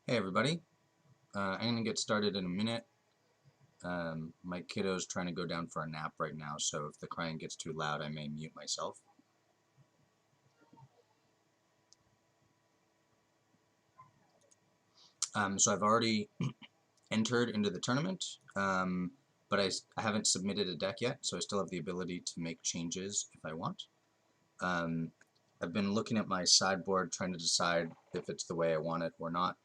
Hey everybody, I'm going to get started in a minute. My kiddo's trying to go down for a nap right now, so if the crying gets too loud, I may mute myself. So I've already entered into the tournament, but I haven't submitted a deck yet, so I still have the ability to make changes if I want. Um, I've been looking at my sideboard trying to decide if it's the way I want it or not.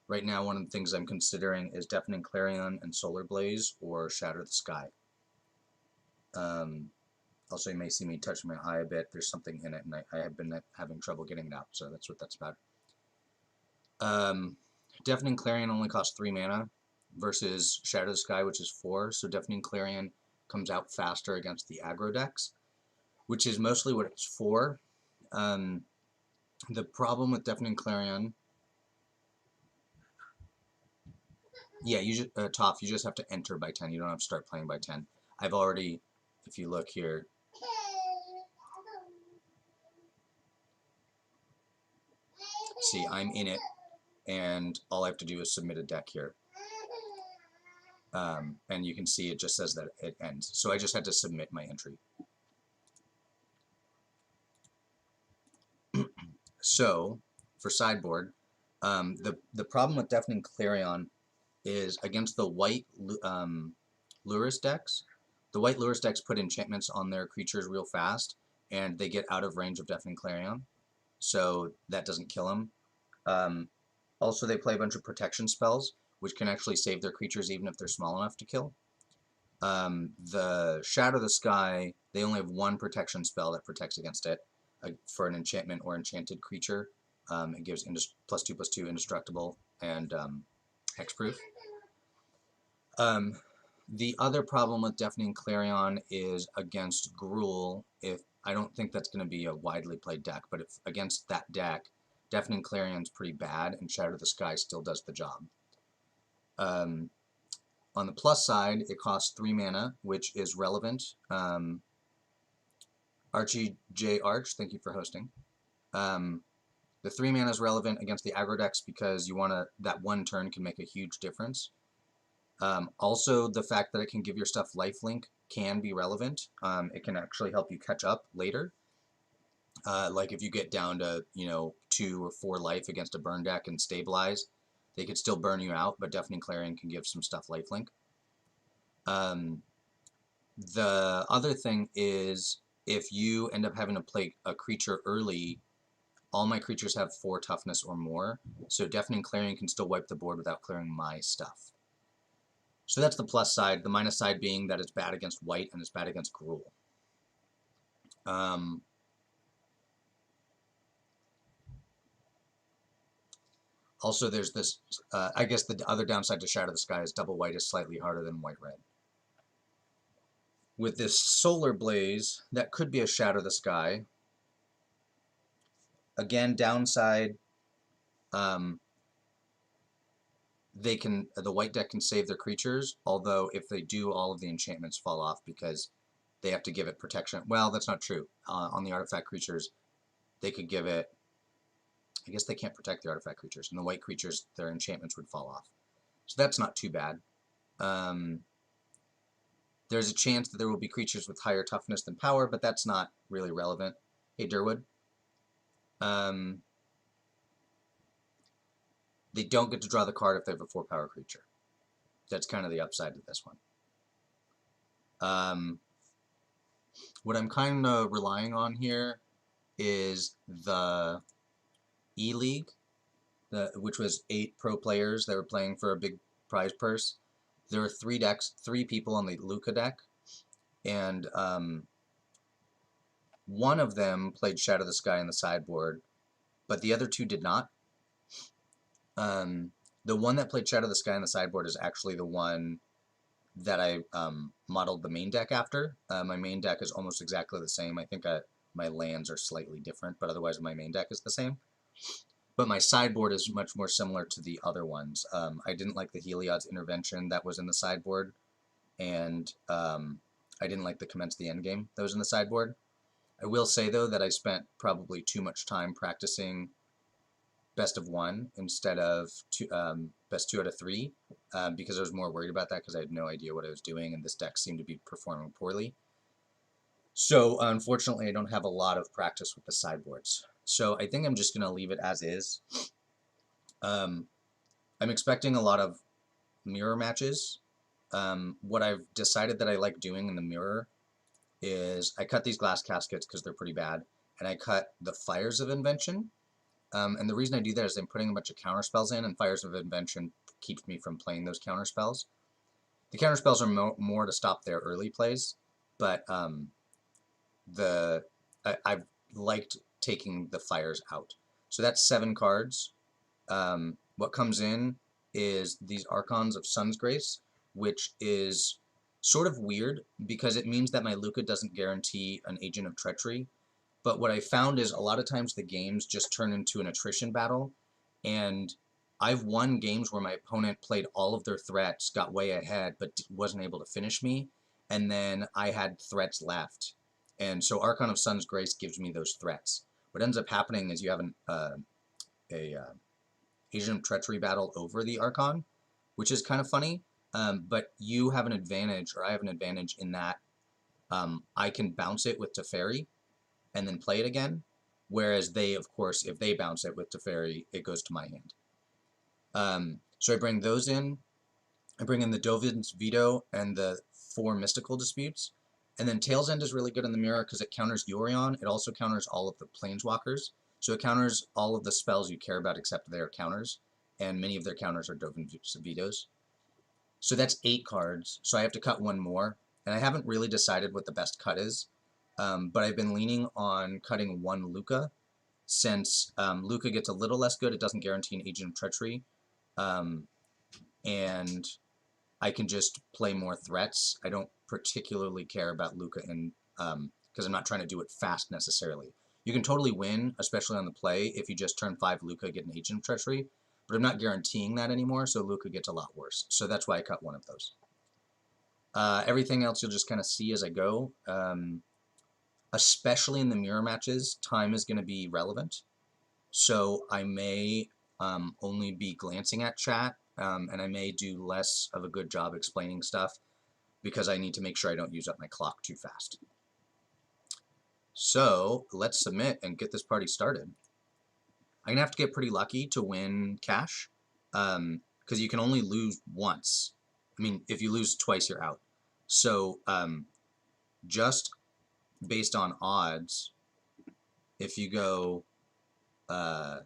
Right now, one of the things I'm considering is Deafening Clarion and Solar Blaze or Shatter the Sky. Also, you may see me touch my eye a bit. There's something in it, and I have been having trouble getting it out, so that's what that's about. Deafening Clarion only costs 3 mana versus Shadow the Sky, which is 4, so Deafening Clarion comes out faster against the aggro decks, which is mostly what it's for. The problem with Deafening Clarion... Yeah, you just, Toph, you just have to enter by 10. You don't have to start playing by 10. I've already, if you look here... See, I'm in it, and all I have to do is submit a deck here. And you can see it just says that it ends. So I just had to submit my entry. So, for sideboard, the problem with Deafening Clarion is against the white Lurrus decks. The white Lurrus decks put enchantments on their creatures real fast, and they get out of range of Deafening Clarion, so that doesn't kill them. Also, they play a bunch of protection spells, which can actually save their creatures even if they're small enough to kill. The Shadow the Sky, they only have one protection spell that protects against it for an enchantment or enchanted creature. It gives +2/+2 indestructible and hexproof. The other problem with Deafening Clarion is against Gruul. If I don't think that's going to be a widely played deck, but if against that deck, Deafening Clarion's pretty bad, and Shadow the Sky still does the job. On the plus side, it costs 3 mana, which is relevant. Archie J. Arch, thank you for hosting. The 3 mana is relevant against the aggro decks because you want to, that one turn can make a huge difference. Also, the fact that it can give your stuff lifelink can be relevant. It can actually help you catch up later. Like if you get down to 2 or 4 life against a burn deck and stabilize, they could still burn you out, but Deafening Clarion can give some stuff lifelink. The other thing is if you end up having to play a creature early, all my creatures have 4 toughness or more, so Deafening Clarion can still wipe the board without clearing my stuff. So that's the plus side. The minus side being that it's bad against white and it's bad against Gruul. Also, there's this, I guess the other downside to Shadow the Sky is double white is slightly harder than white-red. With this Solar Blaze, that could be a Shadow the Sky. Again, downside, the white deck can save their creatures, although if they do, all of the enchantments fall off because they have to give it protection. Well, that's not true. On the artifact creatures, they could give it... I guess they can't protect the artifact creatures, and the white creatures, their enchantments would fall off. So that's not too bad. There's a chance that there will be creatures with higher toughness than power, but that's not really relevant. Hey, Durwood. They don't get to draw the card if they have a 4-power creature. That's kind of the upside to this one. What I'm kind of relying on here is the E-League, which was 8 pro players that were playing for a big prize purse. There were 3 people on the Luca deck, and one of them played Shadow the Sky in the sideboard, but the other 2 did not. The one that played Shadow the Sky in the sideboard is actually the one that I modeled the main deck after. My main deck is almost exactly the same. I think my lands are slightly different, but otherwise my main deck is the same. But my sideboard is much more similar to the other ones. I didn't like the Heliod's Intervention that was in the sideboard, and I didn't like the Commence the Endgame that was in the sideboard. I will say though that I spent probably too much time practicing best of one instead of best two out of three, because I was more worried about that because I had no idea what I was doing and this deck seemed to be performing poorly. So unfortunately, I don't have a lot of practice with the sideboards. So I think I'm just going to leave it as is. Um, I'm expecting a lot of mirror matches. What I've decided that I like doing in the mirror is I cut these glass caskets because they're pretty bad, and I cut the Fires of Invention. And the reason I do that is I'm putting a bunch of counter spells in, and Fires of Invention keeps me from playing those counter spells. The counter spells are more to stop their early plays, but I've liked taking the fires out. So that's 7 cards. What comes in is these Archons of Sun's Grace, which is sort of weird because it means that my Luca doesn't guarantee an Agent of Treachery. But what I found is a lot of times the games just turn into an attrition battle, and I've won games where my opponent played all of their threats, got way ahead, but wasn't able to finish me, and then I had threats left. And so Archon of Sun's Grace gives me those threats. What ends up happening is you have a Agent of Treachery battle over the Archon, which is kind of funny, but you have an advantage, or I have an advantage in that I can bounce it with Teferi and then play it again, whereas they, of course, if they bounce it with Teferi, it goes to my hand. So I bring those in. I bring in the Dovin's Veto and the 4 Mystical Disputes. And then Tail's End is really good in the mirror because it counters Yorion. It also counters all of the Planeswalkers. So it counters all of the spells you care about except their counters. And many of their counters are Dovin's Vetoes. So that's 8 cards. So I have to cut 1 more. And I haven't really decided what the best cut is. But I've been leaning on cutting 1 Luca, since Luca gets a little less good. It doesn't guarantee an Agent of Treachery. And I can just play more threats. I don't particularly care about Luca because I'm not trying to do it fast necessarily. You can totally win, especially on the play, if you just turn 5 Luca, get an Agent of Treachery, but I'm not guaranteeing that anymore, so Luca gets a lot worse. So that's why I cut 1 of those. Everything else you'll just kind of see as I go. Especially in the mirror matches, time is going to be relevant. So I may only be glancing at chat, and I may do less of a good job explaining stuff because I need to make sure I don't use up my clock too fast. So let's submit and get this party started. I'm going to have to get pretty lucky to win cash because you can only lose once. I mean, if you lose twice, you're out. So just based on odds, if you go 1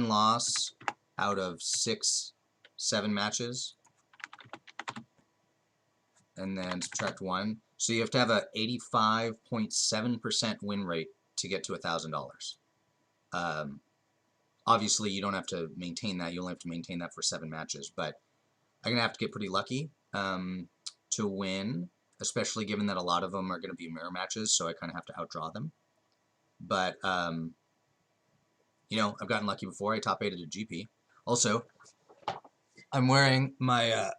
loss out of 6, 7 matches, and then subtract 1. So you have to have a 85.7% win rate to get to $1,000. Obviously, you don't have to maintain that. You only have to maintain that for 7 matches. But I'm going to have to get pretty lucky to win, especially given that a lot of them are going to be mirror matches, so I kind of have to outdraw them. But you know, I've gotten lucky before. I top 8 at a GP. Also, I'm wearing my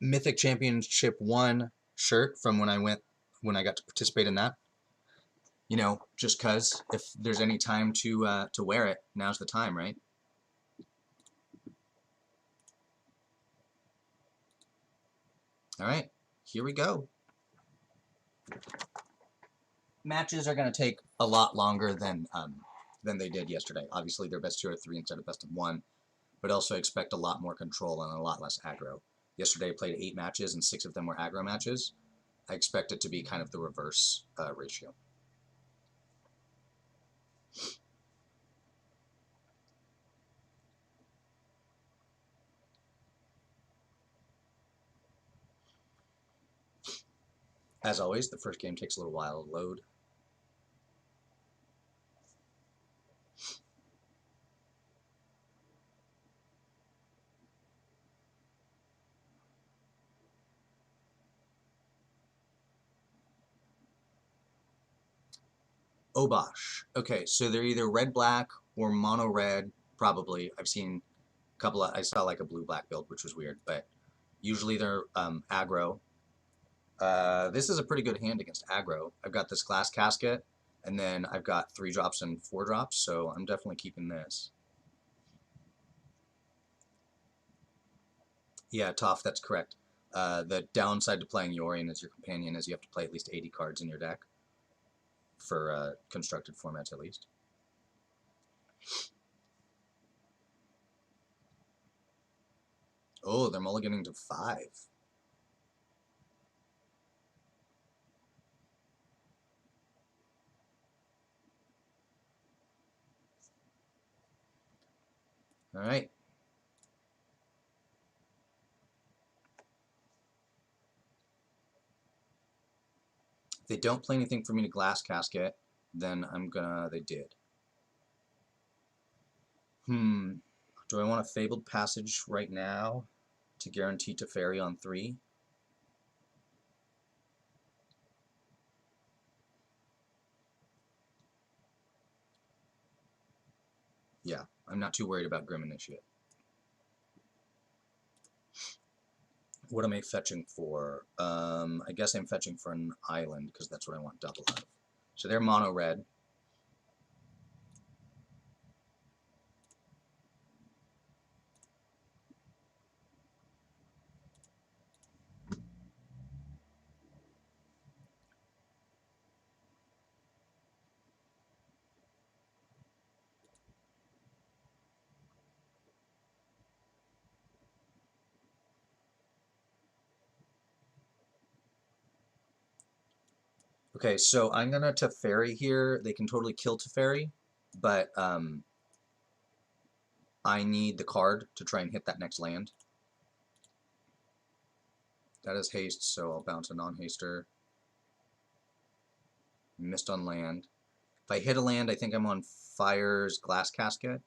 Mythic Championship 1 shirt from when I got to participate in that. You know, just cause if there's any time to wear it, now's the time, right? All right, here we go. Matches are going to take a lot longer than they did yesterday. Obviously, they're best 2 or 3 instead of best of 1, but also expect a lot more control and a lot less aggro. Yesterday, I played 8 matches, and 6 of them were aggro matches. I expect it to be kind of the reverse ratio. As always, the first game takes a little while to load. Obosh. Okay, so they're either red-black or mono-red, probably. I've seen a couple of, I saw like a blue-black build, which was weird, but usually they're aggro. This is a pretty good hand against aggro. I've got this glass casket, and then I've got 3 drops and 4 drops, so I'm definitely keeping this. Yeah, Toph, that's correct. The downside to playing Yorion as your companion is you have to play at least 80 cards in your deck, for constructed formats at least. Oh, they're mulliganing to 5. All right. If they don't play anything for me to glass casket, then I'm gonna. They did. Do I want a Fabled Passage right now to guarantee Teferi on 3? Yeah, I'm not too worried about Grim Initiate. What am I fetching for? I guess I'm fetching for an island because that's what I want double of. So they're mono red. Okay, so I'm gonna Teferi here. They can totally kill Teferi, but I need the card to try and hit that next land. That is haste, so I'll bounce a non-haster. Missed on land. If I hit a land, I think I'm on Fire's Glass Casket.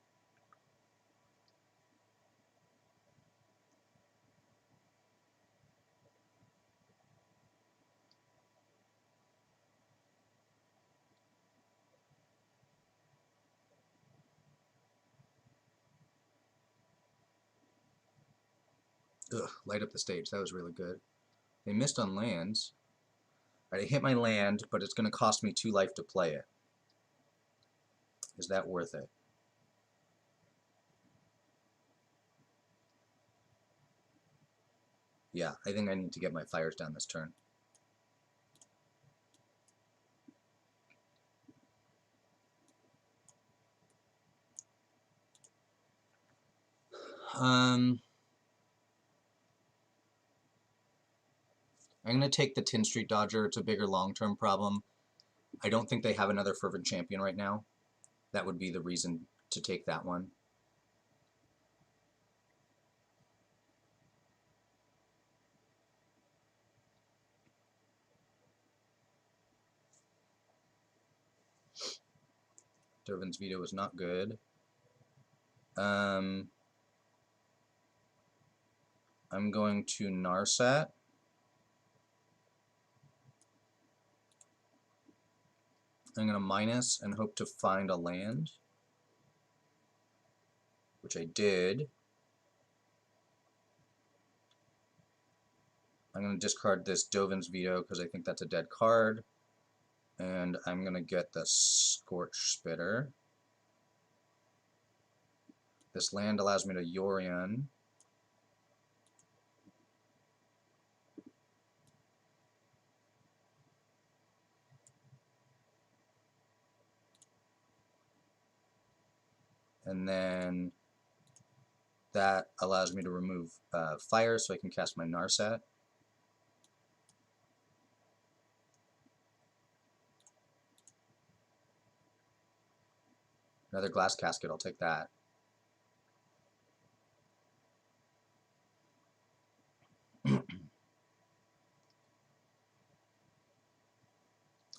Ugh, light up the stage. That was really good. They missed on lands. All right, I hit my land, but it's going to cost me 2 life to play it. Is that worth it? Yeah, I think I need to get my fires down this turn. I'm going to take the Tin Street Dodger. It's a bigger long-term problem. I don't think they have another Fervent Champion right now. That would be the reason to take that one. Dovin's Veto is not good. I'm going to Narset. I'm going to minus and hope to find a land, which I did. I'm going to discard this Dovin's Veto because I think that's a dead card. And I'm going to get the Scorch Spitter. This land allows me to Yorion. And then that allows me to remove fire so I can cast my Narset. Another Glass Casket, I'll take that.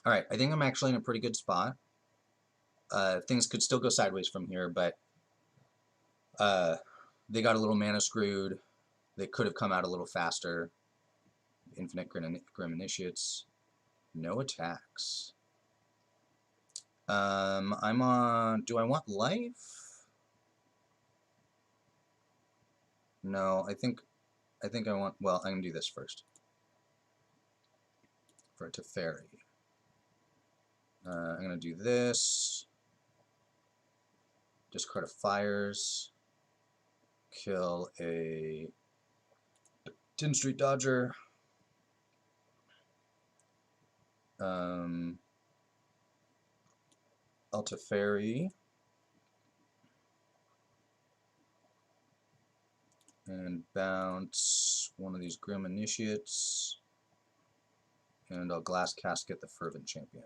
Alright, I think I'm actually in a pretty good spot. Things could still go sideways from here, but they got a little mana screwed. They could have come out a little faster. Infinite Grim Initiates. No attacks. I'm on... Do I want life? No, I think I want... Well, I'm going to do this first. for a Teferi. I'm going to do this. Discard a Fires. Kill a Tin Street Dodger. Teferi. And bounce one of these Grim Initiates. And I'll Glass Casket the Fervent Champion.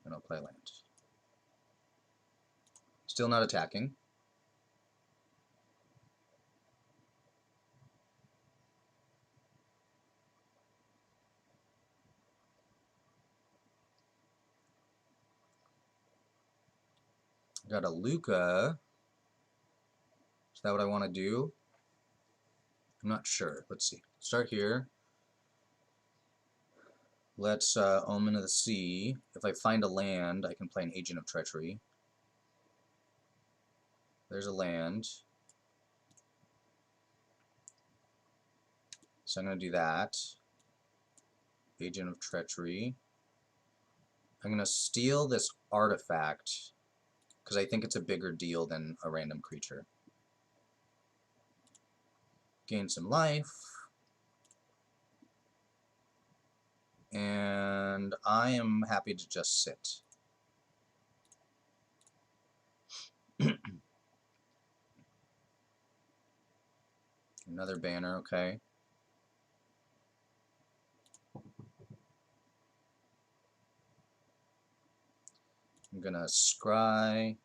And I'll play land. Still not attacking. Got a Luca. Is that what I want to do? I'm not sure. Let's see. Start here. Let's Omen of the Sea. If I find a land, I can play an Agent of Treachery. There's a land. So I'm going to do that. Agent of Treachery. I'm going to steal this artifact because I think it's a bigger deal than a random creature. Gain some life. And I am happy to just sit. Another banner, okay. I'm gonna scry.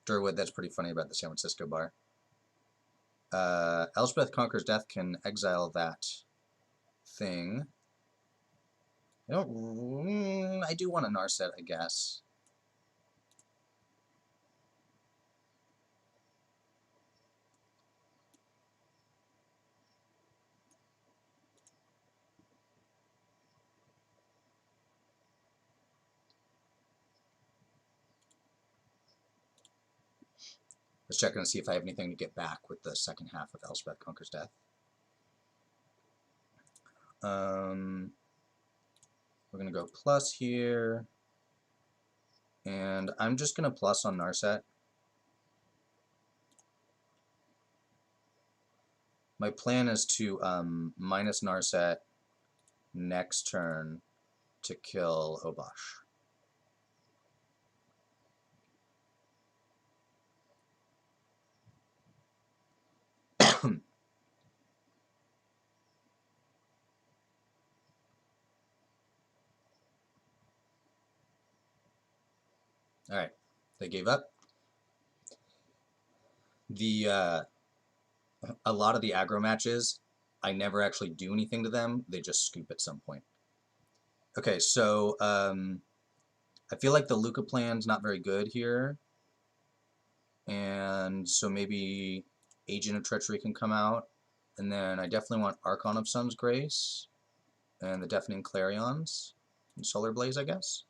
Durwood, that's pretty funny about the San Francisco bar. Elspeth Conquers Death can exile that thing. I do want a Narset, I guess. Let's check and see if I have anything to get back with the second half of Elspeth Conquers Death. We're going to go plus here. And I'm just going to plus on Narset. My plan is to minus Narset next turn to kill Obosh. Alright, they gave up. A lot of the aggro matches, I never actually do anything to them, they just scoop at some point. Okay, so I feel like the Luca plan's not very good here. And so maybe Agent of Treachery can come out. And then I definitely want Archon of Sun's Grace. And the Deafening Clarions. And Solar Blaze, I guess.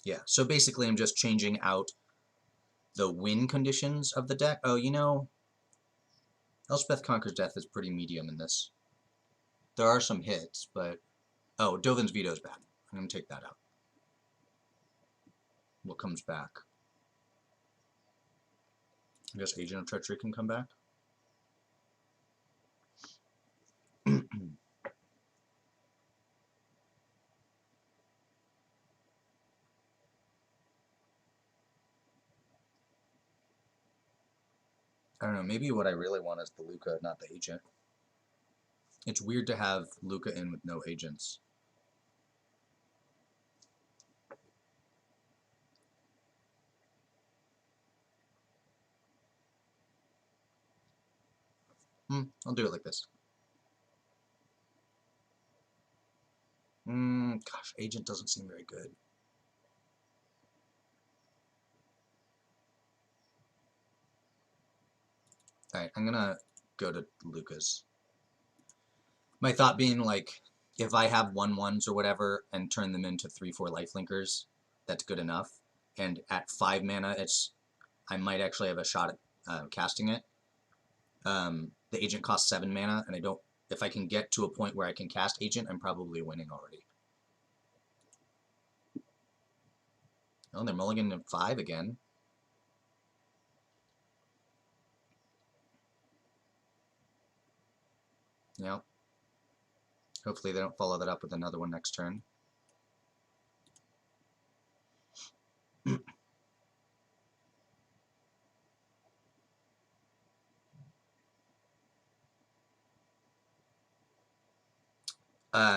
Yeah, so basically I'm just changing out the win conditions of the deck. Oh, you know, Elspeth Conquers Death is pretty medium in this. There are some hits, but... Oh, Dovin's Veto is bad. I'm going to take that out. What comes back? I guess Agent of Treachery can come back. I don't know, maybe what I really want is the Luca, not the Agent. It's weird to have Luca in with no agents. I'll do it like this. Gosh, Agent doesn't seem very good. Alright, I'm gonna go to Lucas. My thought being, like, if I have 1/1s or whatever and turn them into 3/4 lifelinkers, that's good enough. And at 5 mana, I might actually have a shot at casting it. The agent costs 7 mana, and I don't. If I can get to a point where I can cast agent, I'm probably winning already. Oh, they're mulliganing at 5 again. Yep. Hopefully they don't follow that up with another one next turn.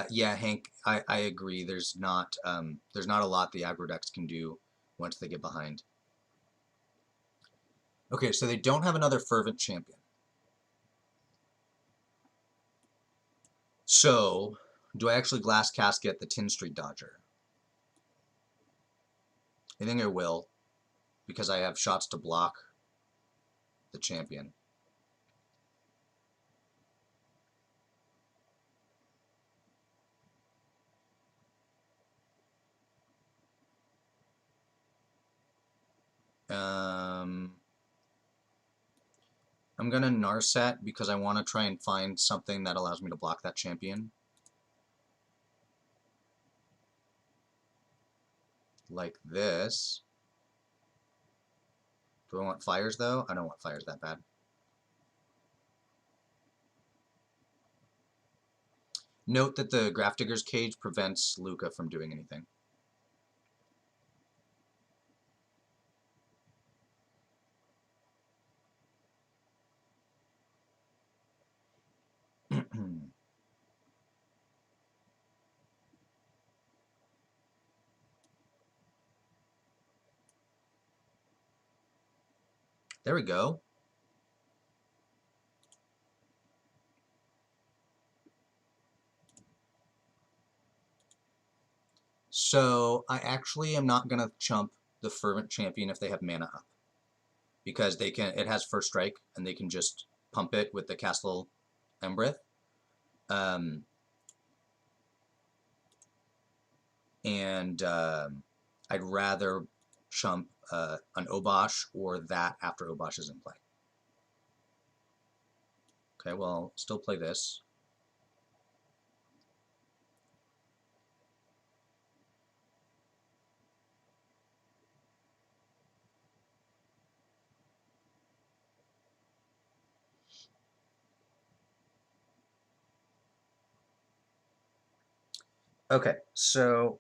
Yeah, Hank, I agree. There's not a lot the aggro decks can do once they get behind. Okay, so they don't have another Fervent Champion. So, do I actually Glass Casket the Tin Street Dodger? I think I will, because I have shots to block the champion. I'm gonna Narset because I want to try and find something that allows me to block that champion. Like this. Do I want fires though? I don't want fires that bad. Note that the Grafdigger's Cage prevents Luca from doing anything. There we go. So I actually am not gonna chump the Fervent Champion if they have mana up, because they can. It has first strike, and they can just pump it with the Castle Embrith. I'd rather chump an Obosh or that after Obosh is in play. Okay, well, still play this. Okay, so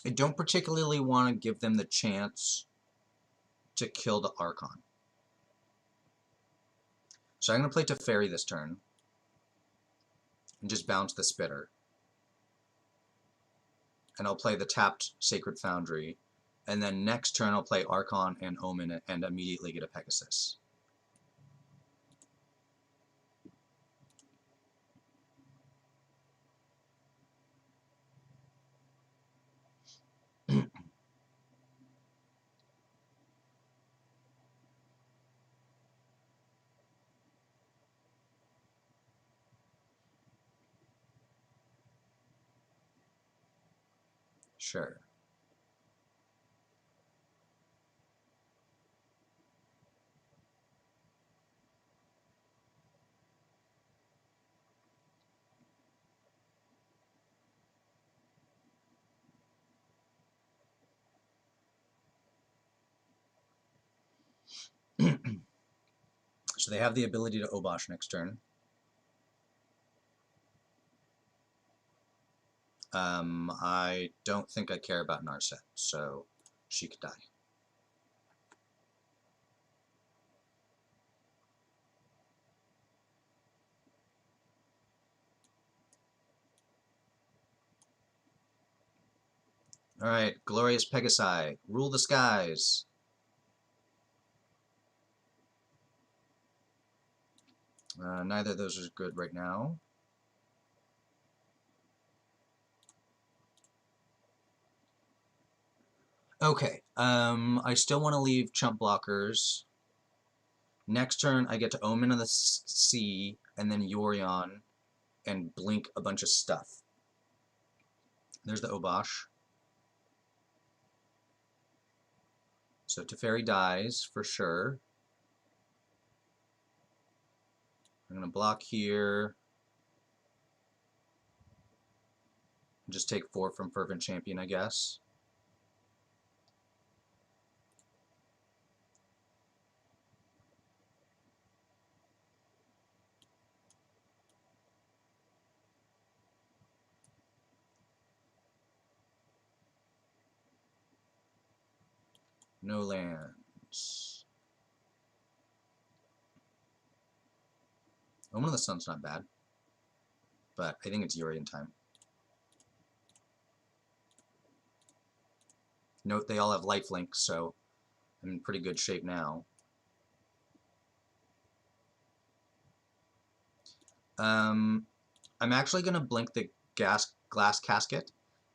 I don't particularly want to give them the chance to kill the Archon. So I'm going to play Teferi this turn and just bounce the Spitter. And I'll play the tapped Sacred Foundry. And then next turn I'll play Archon and Omen and immediately get a Pegasus. Sure. So they have the ability to Obosh next turn. I don't think I care about Narset, so she could die. Alright, Glorious Pegasi, rule the skies. Neither of those are good right now. Okay, I still want to leave chump blockers. Next turn, I get to Omen of the Sea, and then Yorion, and blink a bunch of stuff. There's the Obosh. So Teferi dies for sure. I'm going to block here. Just take 4 from Fervent Champion, I guess. No lands. Omen of the Sun's not bad, but I think it's Urian time. Note they all have lifelink, so I'm in pretty good shape now. I'm actually going to blink the glass casket,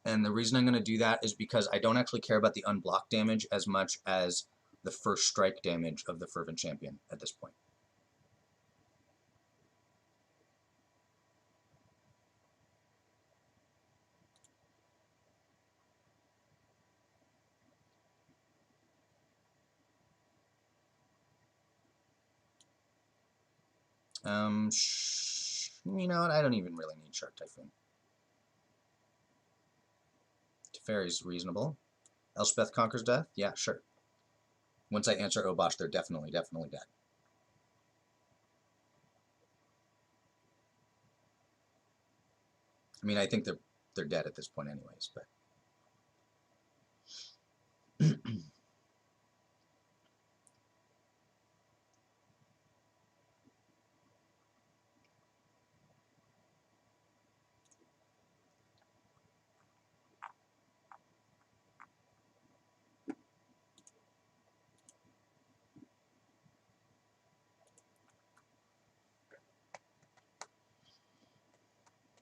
and the reason I'm going to do that is because I don't actually care about the unblock damage as much as the first strike damage of the Fervent Champion at this point. You know what? I don't even really need Shark Typhoon. Teferi's reasonable. Elspeth Conquers Death? Yeah, sure. Once I answer Obosh, they're definitely dead. I mean, I think they're dead at this point anyways, but...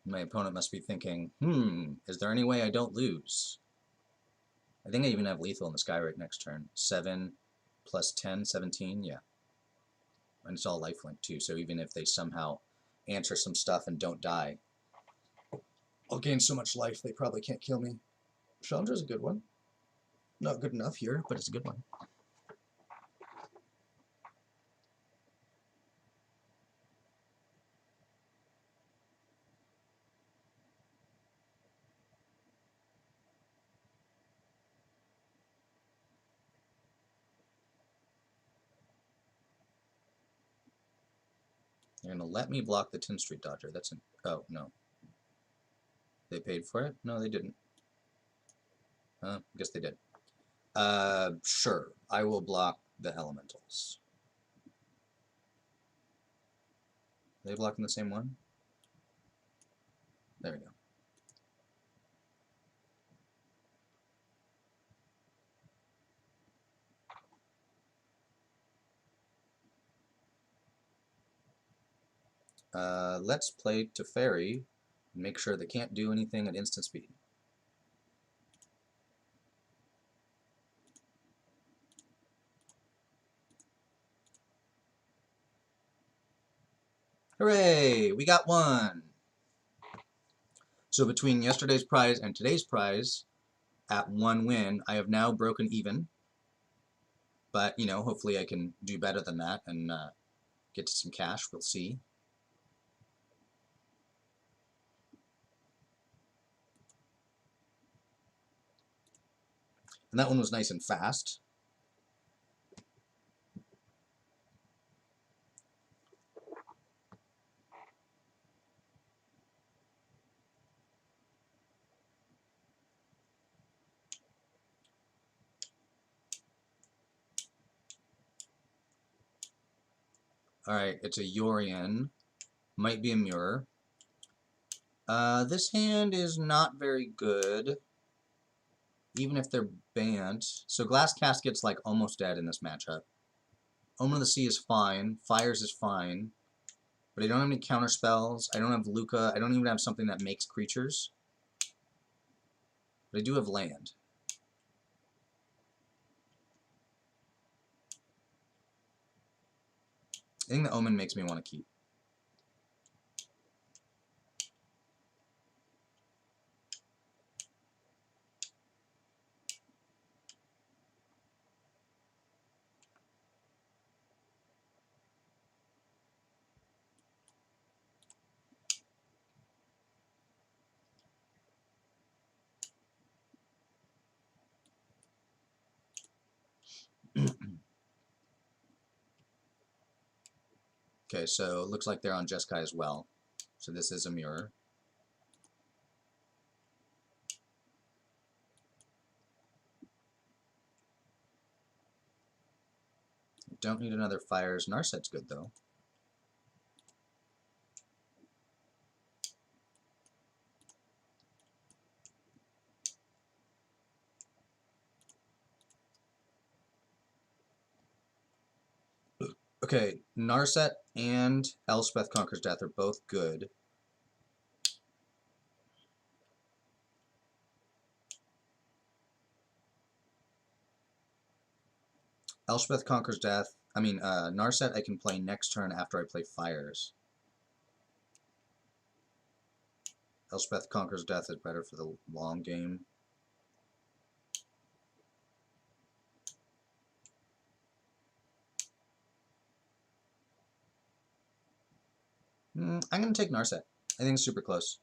My opponent must be thinking, is there any way I don't lose? I think I even have lethal in the sky right next turn. 7 plus 10, 17, yeah. And it's all lifelink too, so even if they somehow answer some stuff and don't die, I'll gain so much life they probably can't kill me. Chandra's a good one. Not good enough here, but it's a good one. They're going to let me block the 10th Street Dodger. That's an... Oh, no. They paid for it? No, they didn't. I guess they did. Sure. I will block the Elementals. Are they blocking the same one? There we go. Let's play Teferi and make sure they can't do anything at instant speed. Hooray! We got one! So between yesterday's prize and today's prize, at 1 win, I have now broken even. But, you know, hopefully I can do better than that and get to some cash. We'll see. And that one was nice and fast. Alright, it's a Yorian. Might be a mirror. This hand is not very good, even if they're banned. So Glass Casket's like almost dead in this matchup. Omen of the Sea is fine. Fires is fine. But I don't have any counter spells. I don't have Luca. I don't even have something that makes creatures. But I do have land. I think the Omen makes me want to keep. Okay, so it looks like they're on Jeskai as well. So this is a mirror. Don't need another fires. Narset's good though. Okay, Narset and Elspeth Conquers Death are both good. Elspeth Conquers Death. Narset I can play next turn after I play Fires. Elspeth Conquers Death is better for the long game. I'm going to take Narset. I think it's super close.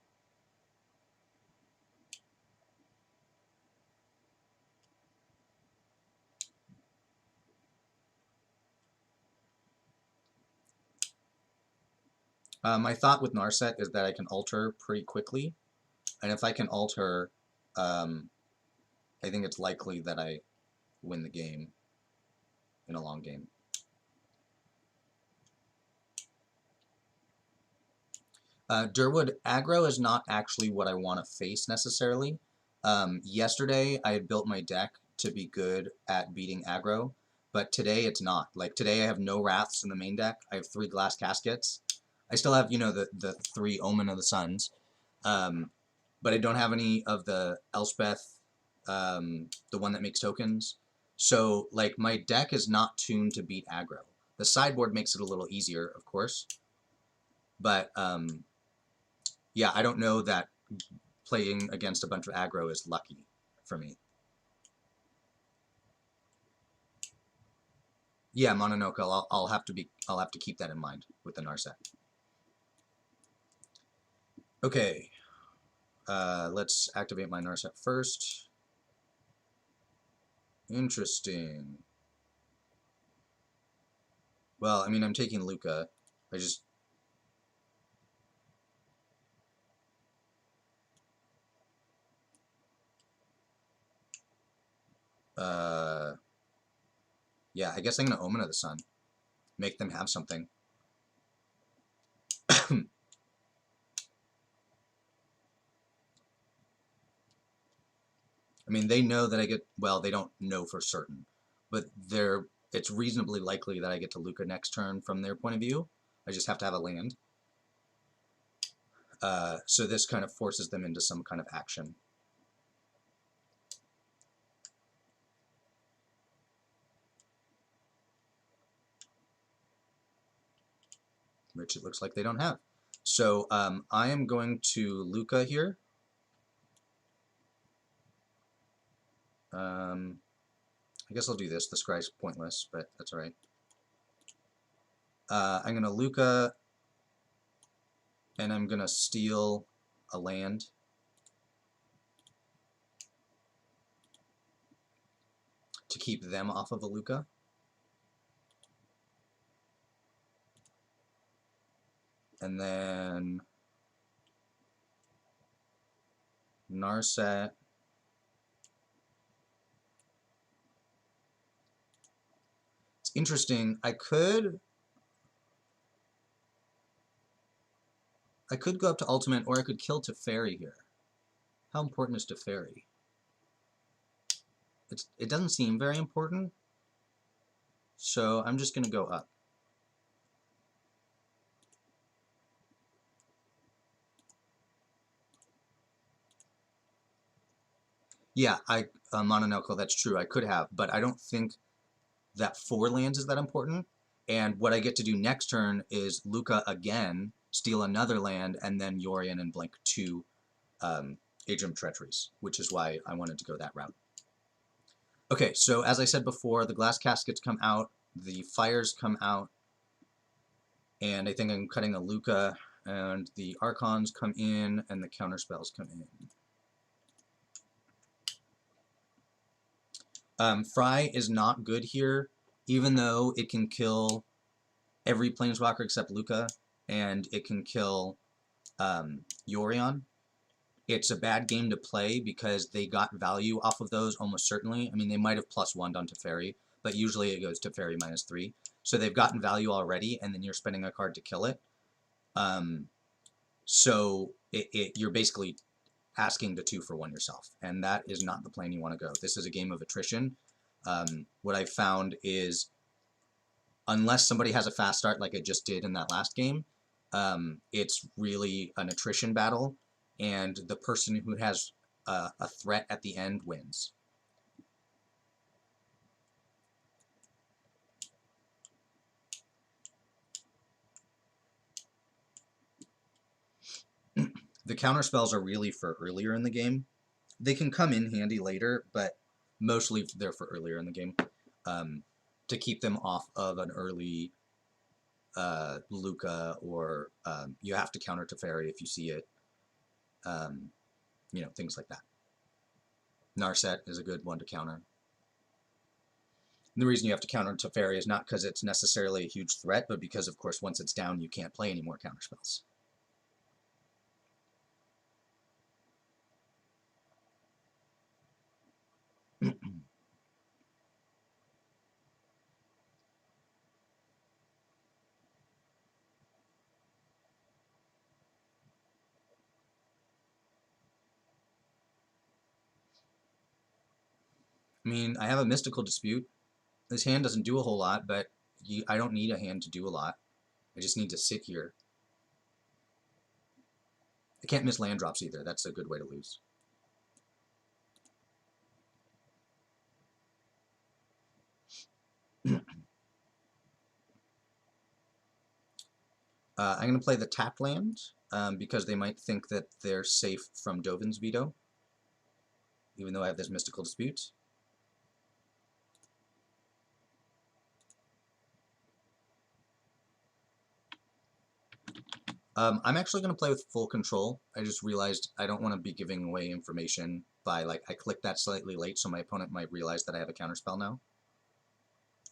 My thought with Narset is that I can alter pretty quickly. And if I can alter, I think it's likely that I win the game in a long game. Durwood, aggro is not actually what I want to face necessarily. Yesterday, I had built my deck to be good at beating aggro, but today it's not. Like, today I have no Wraths in the main deck. I have 3 Glass Caskets. I still have, the 3 Omen of the Suns, but I don't have any of the Elspeth, the one that makes tokens. So, like, my deck is not tuned to beat aggro. The sideboard makes it a little easier, of course, but, yeah, I don't know that playing against a bunch of aggro is lucky for me. Yeah, Mononoke, I'll have to keep that in mind with the Narset. Okay, let's activate my Narset first. Interesting. Well, I mean, I'm taking Luca. I just... yeah, I guess I'm going to Omen of the Sun. Make them have something. I mean, they know that I get... Well, they don't know for certain, but it's reasonably likely that I get to Luca next turn from their point of view. I just have to have a land. So this kind of forces them into some kind of action. Which it looks like they don't have. So I am going to Luca here. I guess I'll do this. The scry's pointless, but that's alright. I'm going to Luca, and I'm going to steal a land. To keep them off of a Luca. And then Narset. It's interesting. I could go up to Ultimate, or I could kill Teferi here. How important is Teferi? It doesn't seem very important, so I'm just going to go up. Yeah, Mononoke, that's true. I could have, but I don't think that 4 lands is that important. And what I get to do next turn is Luca again, steal another land, and then Yorion and blank 2 Aegrim Treacheries, which is why I wanted to go that route. Okay, so as I said before, the Glass Caskets come out, the Fires come out, and I think I'm cutting a Luca, and the Archons come in, and the Counterspells come in. Fry is not good here, even though it can kill every planeswalker except Luca, and it can kill Yorion. It's a bad game to play because they got value off of those almost certainly. I mean, they might have +1 on Teferi, but usually it goes Teferi -3. So they've gotten value already, and then you're spending a card to kill it. So you're basically asking to 2-for-1 yourself, and that is not the plane you want to go. This is a game of attrition. What I've found is, unless somebody has a fast start like I just did in that last game, it's really an attrition battle, and the person who has a threat at the end wins. The counter spells are really for earlier in the game. They can come in handy later, but mostly they're for earlier in the game, to keep them off of an early Luca, or you have to counter Teferi if you see it, you know, things like that. Narset is a good one to counter. And the reason you have to counter Teferi is not because it's necessarily a huge threat, but because, of course, once it's down, you can't play any more counterspells. I mean, I have a Mystical Dispute. This hand doesn't do a whole lot, but I don't need a hand to do a lot. I just need to sit here. I can't miss land drops either. That's a good way to lose. I'm going to play the tapped land because they might think that they're safe from Dovin's veto, even though I have this Mystical Dispute. I'm actually going to play with full control. I just realized I don't want to be giving away information by, like, I clicked that slightly late, so my opponent might realize that I have a counterspell now,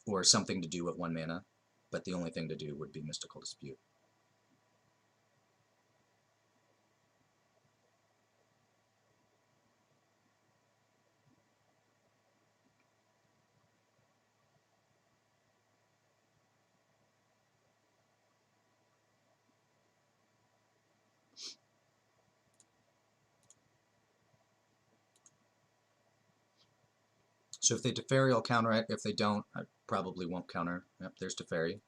or something to do at 1 mana, but the only thing to do would be Mystical Dispute. So if they Teferi, I'll counter it. If they don't, I probably won't counter. Yep, there's Teferi.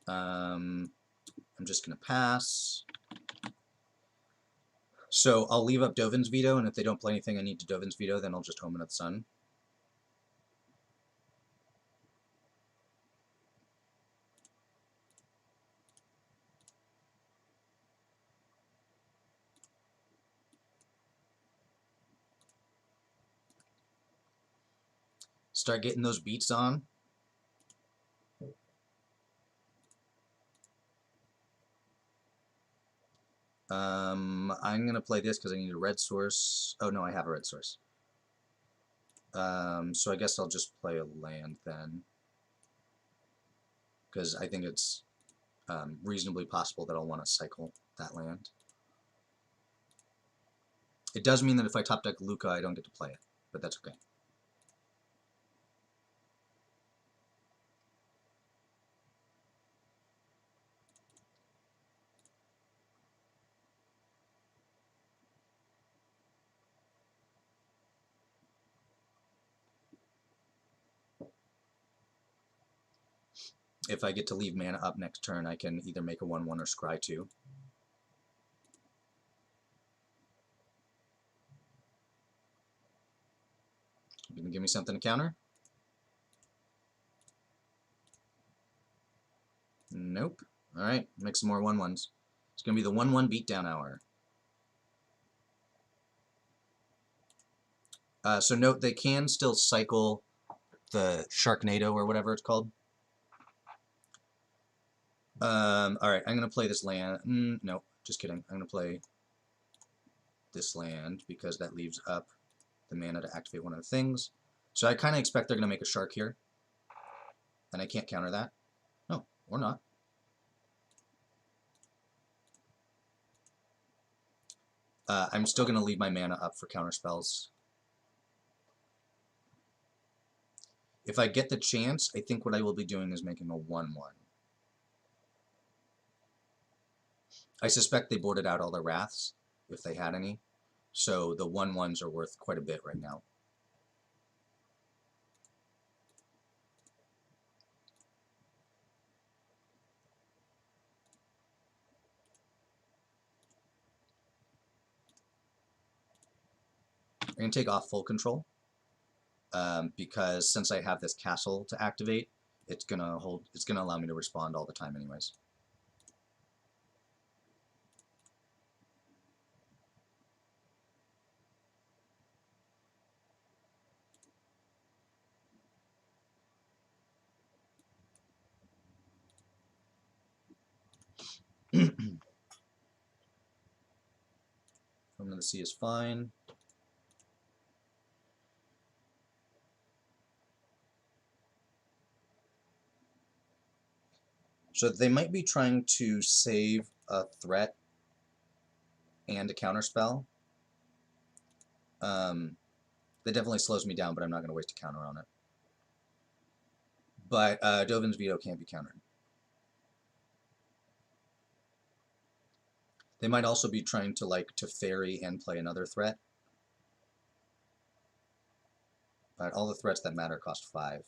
I'm just going to pass. So I'll leave up Dovin's veto, and if they don't play anything I need to Dovin's veto, then I'll just Omen of the Sun. Start getting those beats on. I'm going to play this because I need a red source. Oh, no, I have a red source. So I guess I'll just play a land then, because I think it's reasonably possible that I'll want to cycle that land. It does mean that if I top deck Luca, I don't get to play it, but that's okay. If I get to leave mana up next turn, I can either make a 1/1 or scry 2. You gonna give me something to counter? Nope. Alright, make some more 1/1s. It's gonna be the 1/1 beatdown hour. So note they can still cycle the Sharknado or whatever it's called. Alright, I'm going to play this land. No, just kidding. I'm going to play this land because that leaves up the mana to activate one of the things. So I kind of expect they're going to make a shark here. And I can't counter that. No, or not. I'm still going to leave my mana up for counter spells. If I get the chance, I think what I will be doing is making a 1/1. I suspect they boarded out all their Wraths, if they had any. So the 1/1s are worth quite a bit right now. I'm going to take off full control. Because since I have this castle to activate, it's gonna allow me to respond all the time anyways. From the sea is fine. So they might be trying to save a threat and a counterspell. That definitely slows me down, but I'm not going to waste a counter on it. But Dovin's Veto can't be countered. They might also be trying to like to fairy and play another threat. But all the threats that matter cost 5.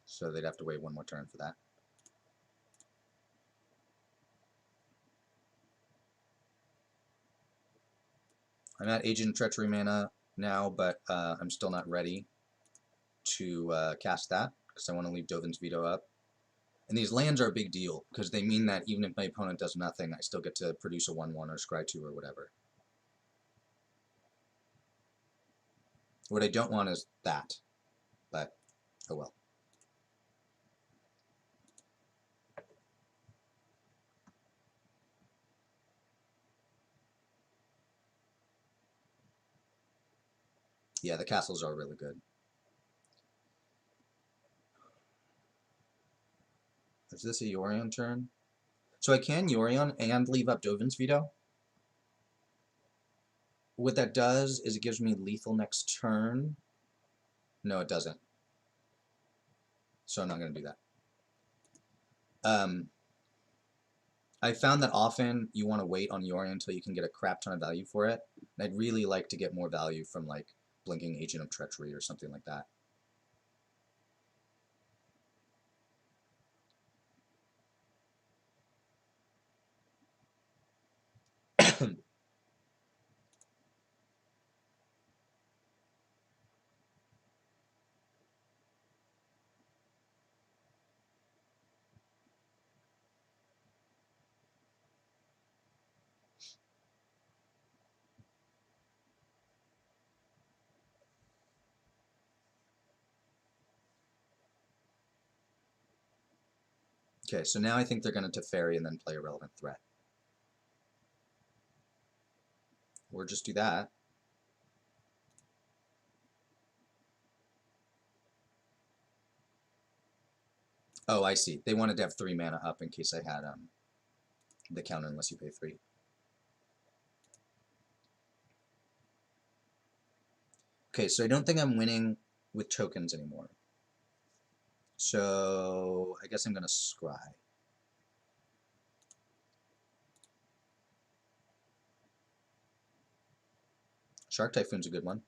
So they'd have to wait one more turn for that. I'm at Agent Treachery mana now, but I'm still not ready to cast that because I want to leave Dovin's Veto up. And these lands are a big deal because they mean that even if my opponent does nothing, I still get to produce a 1/1 or scry 2 or whatever. What I don't want is that, but oh well. Yeah, the castles are really good. Is this a Yorion turn? So I can Yorion and leave up Dovin's Veto. What that does is it gives me lethal next turn. No, it doesn't. So I'm not going to do that. I found that often you want to wait on Yorion until you can get a crap ton of value for it. And I'd really like to get more value from like Blinking Agent of Treachery or something like that. Okay, so now I think they're going to Teferi and then play a relevant threat. Or just do that. Oh, I see. They wanted to have 3 mana up in case I had the counter unless you pay 3. Okay, so I don't think I'm winning with tokens anymore. So I guess I'm going to scry. Shark Typhoon's a good one.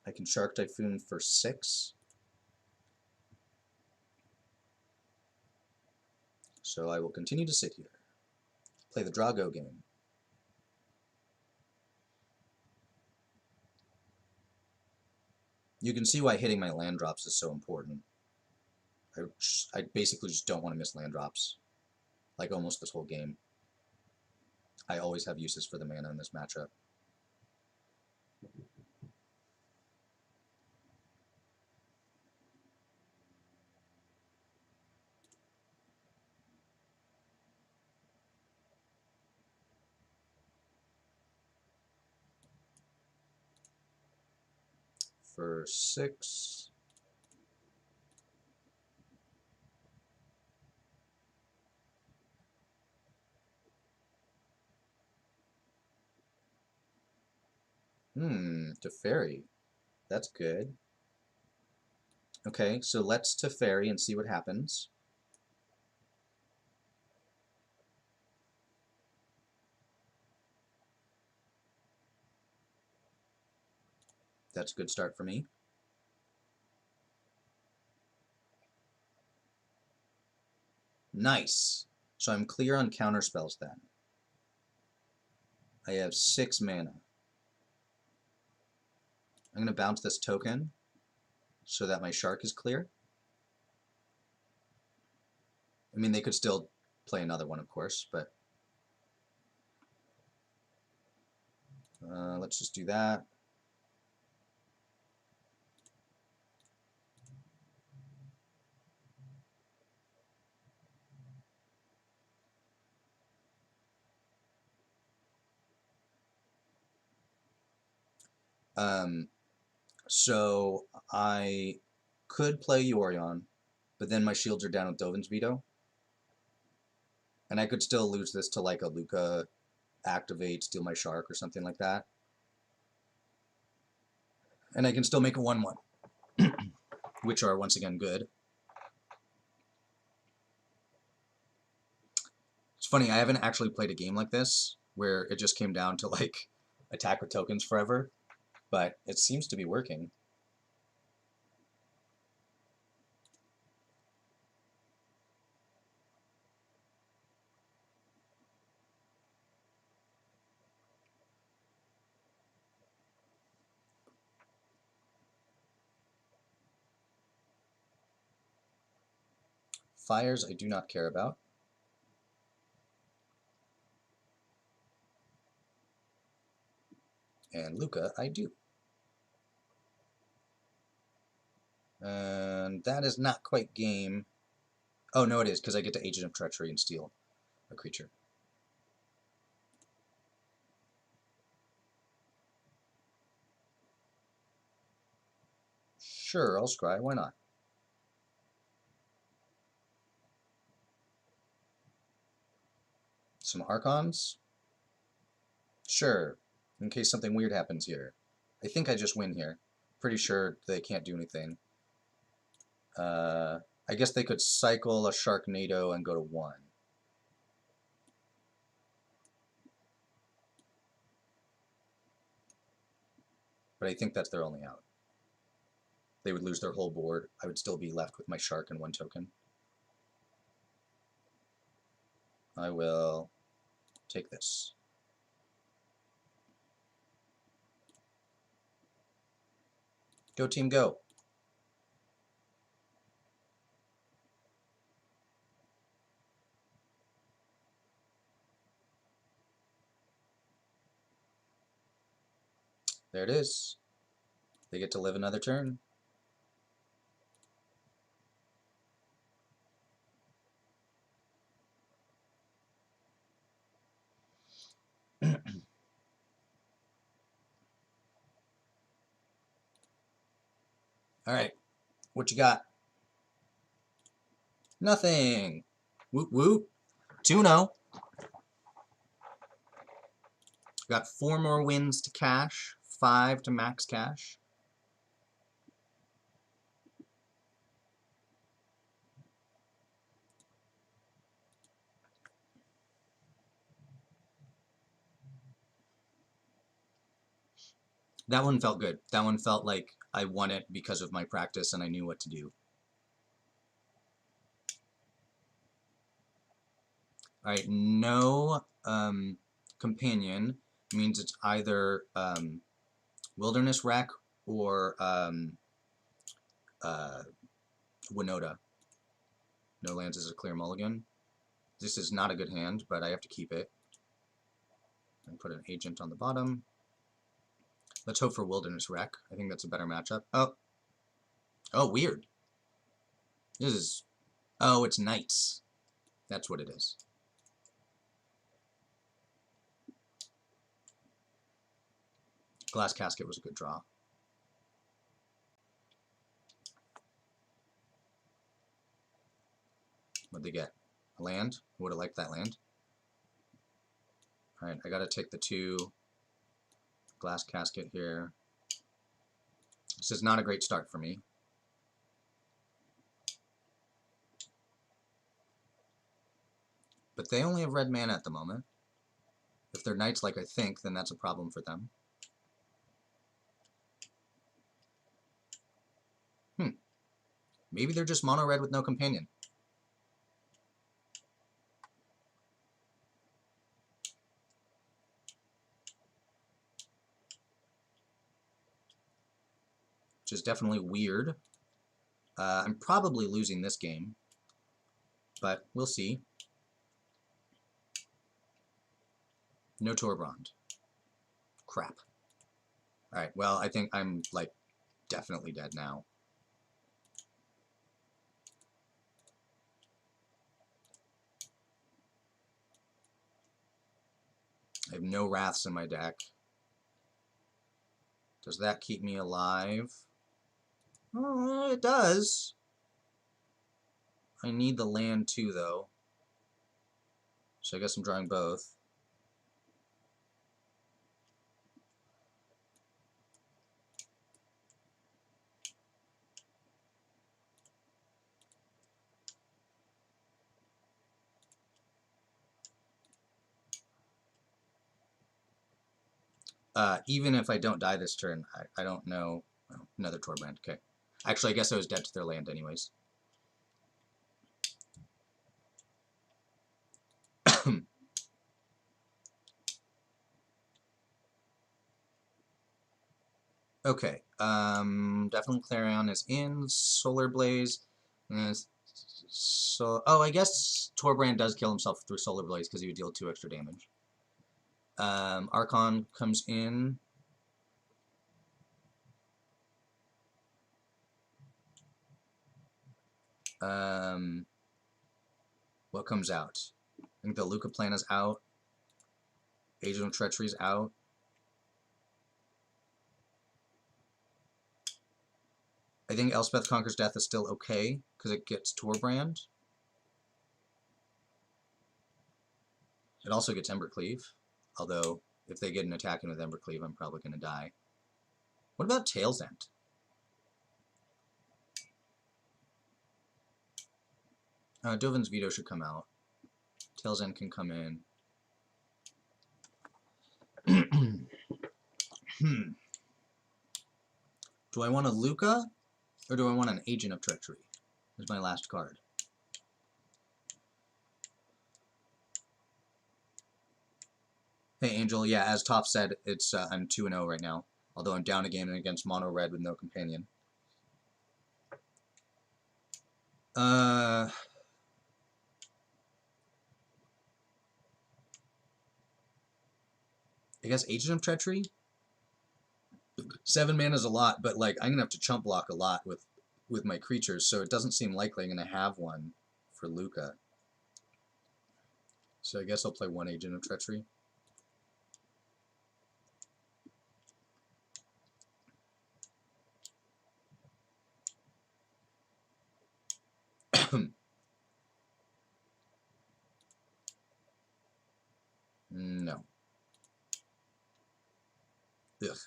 I can Shark Typhoon for 6. So I will continue to sit here. Play the Drago game. You can see why hitting my land drops is so important. I basically just don't want to miss land drops. like almost this whole game. I always have uses for the mana in this matchup. For 6. Teferi. That's good. Okay, so let's Teferi and see what happens. That's a good start for me. Nice. So I'm clear on counter spells then. I have 6 mana. I'm going to bounce this token so that my shark is clear. I mean, they could still play another one, of course, but let's just do that. So I could play Yorion, but then my shields are down with Dovin's Veto. And I could still lose this to like a Luca activate, steal my shark or something like that. And I can still make a 1/1, which are once again good. It's funny, I haven't actually played a game like this where it just came down to like attack with tokens forever, but it seems to be working. Fires I do not care about. And Luca I do. And that is not quite game. Oh, no, it is, because I get to Agent of Treachery and steal a creature. Sure, I'll scry. Why not? Some Archons? Sure, in case something weird happens here. I think I just win here. Pretty sure they can't do anything. I guess they could cycle a Sharknado and go to 1. But I think that's their only out. They would lose their whole board. I would still be left with my shark and 1 token. I will take this. Go team, go. There it is. They get to live another turn. All right, what you got? Nothing. Woot woot. 2-0. Got 4 more wins to cash, 5 to max cash. That one felt good. That one felt like I won it because of my practice and I knew what to do. Alright, no companion means it's either Wilderness Wreck or Winota. No lands is a clear mulligan. This is not a good hand, but I have to keep it. And put an agent on the bottom. Let's hope for Wilderness Wreck. I think that's a better matchup. Oh. Oh, weird. This is... Oh, it's Knights. That's what it is. Glass Casket was a good draw. What'd they get? A land? Would have liked that land. Alright, I gotta take the 2 Glass Casket here. This is not a great start for me. But they only have red mana at the moment. If they're Knights like I think, then that's a problem for them. Maybe they're just mono red with no companion. Which is definitely weird. I'm probably losing this game, but we'll see. No Torbrand. Crap. Alright, well, I think I'm, like, definitely dead now. I have no Wraths in my deck. Does that keep me alive? Oh, it does. I need the land too, though. So I guess I'm drawing both. Even if I don't die this turn, I don't know. Oh, another Torbrand. Okay. Actually, I guess I was dead to their land anyways. Okay. Definitely Clarion is in. Solar Blaze. So, oh, I guess Torbrand does kill himself through Solar Blaze because he would deal 2 extra damage. Archon comes in. What comes out? I think the Luca plan is out. Agent of Treachery is out. I think Elspeth Conquers Death is still okay because it gets Torbrand. It also gets Embercleave, although if they get an attack in with Embercleave, I'm probably going to die. What about Tail's End? Dovin's Veto should come out. Tail's End can come in. Do I want a Luca, or do I want an Agent of Treachery? Is my last card. Hey Angel, yeah, as Toph said, it's I'm 2-0 right now, although I'm down a game against Mono Red with no companion. I guess Agent of Treachery? 7 mana is a lot, but like I'm gonna have to chump block a lot with my creatures, so it doesn't seem likely I'm gonna have one for Luca. So I guess I'll play 1 Agent of Treachery. No. Ugh.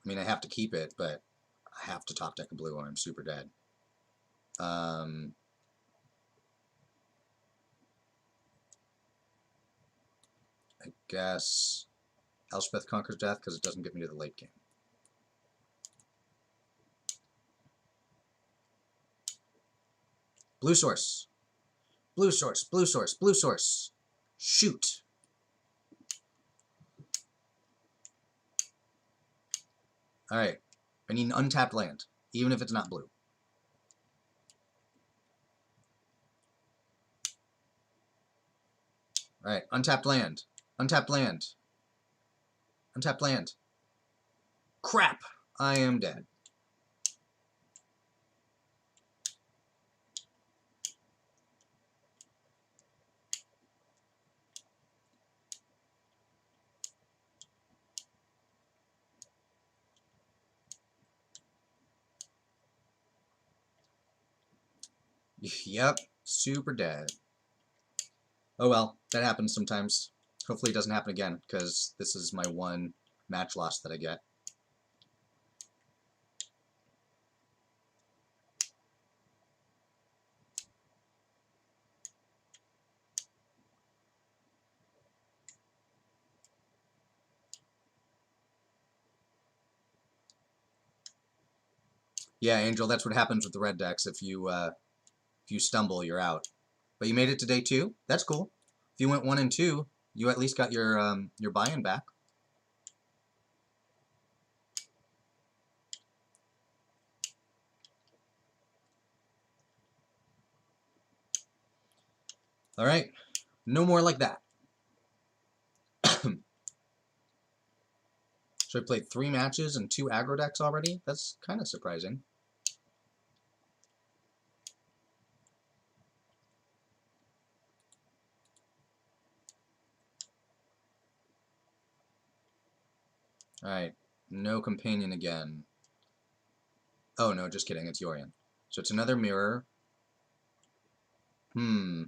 I mean, I have to keep it, but I have to top deck a blue or I'm super dead. I guess Elspeth Conquers Death because it doesn't get me to the late game. Blue source. Blue source, blue source, blue source. Shoot. Alright. I need an untapped land, even if it's not blue. Alright, untapped land. Untapped land. Untapped land. Crap! I am dead. Yep, super dead. Oh well, that happens sometimes. Hopefully it doesn't happen again, because this is my one match loss that I get. Yeah, Angel, that's what happens with the red decks. If you stumble, you're out. But you made it to day 2. That's cool. If you went 1 and 2, you at least got your buy-in back. All right, no more like that. So I played 3 matches and 2 aggro decks already. That's kind of surprising. All right, no companion again. Oh no, just kidding. It's Yorion. So it's another mirror. I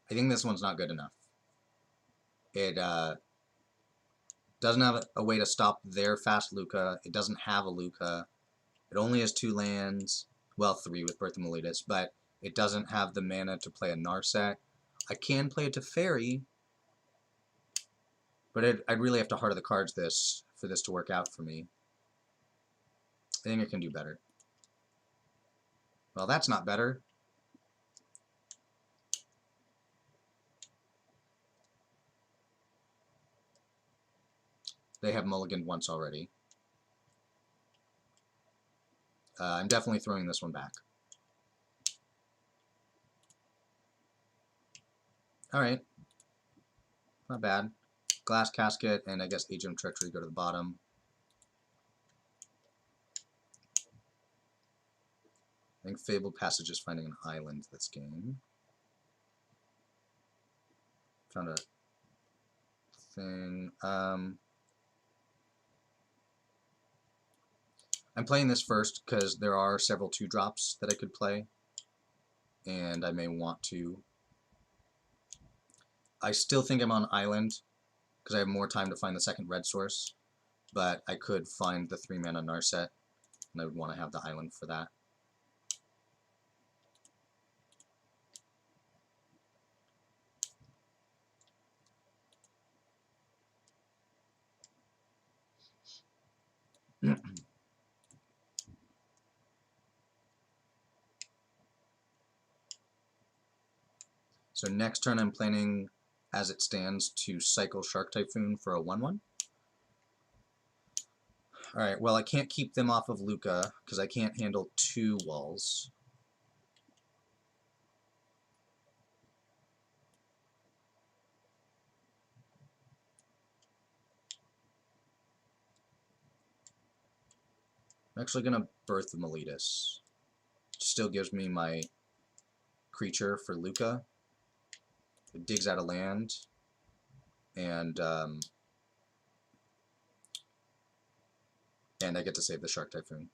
think this one's not good enough. It doesn't have a way to stop their fast Luca. It doesn't have a Luca. It only has 2 lands. Well, 3 with Birth of Meletus, but it doesn't have the mana to play a Narset. I can play a Teferi, but I'd really have to Heart of the Cards this for this to work out for me. I think I can do better. Well, that's not better. They have mulliganed once already. I'm definitely throwing this one back. Alright. Not bad. Glass Casket and I guess Agent of Treachery go to the bottom. I think Fabled Passage is finding an island this game. Found a thing. I'm playing this first because there are several 2-drops that I could play, and I may want to. I still think I'm on island because I have more time to find the second red source, but I could find the 3-mana Narset, and I would want to have the island for that. So next turn I'm planning, as it stands, to cycle Shark Typhoon for a 1/1. Alright, well I can't keep them off of Luca, because I can't handle 2 walls. I'm actually going to Birth of Meletus. Still gives me my creature for Luca. It digs out of land, and I get to save the Shark Typhoon.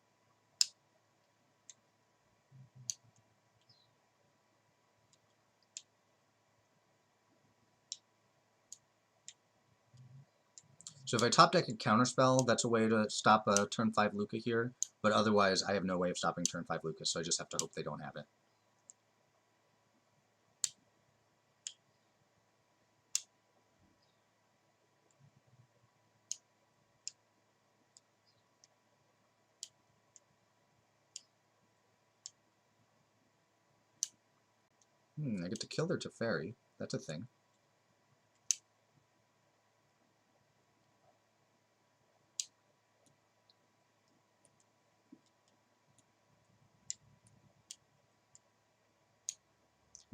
So if I top deck a Counterspell, that's a way to stop a turn 5 Luca here, but otherwise I have no way of stopping turn 5 Luca, so I just have to hope they don't have it. I get to kill their Teferi. That's a thing.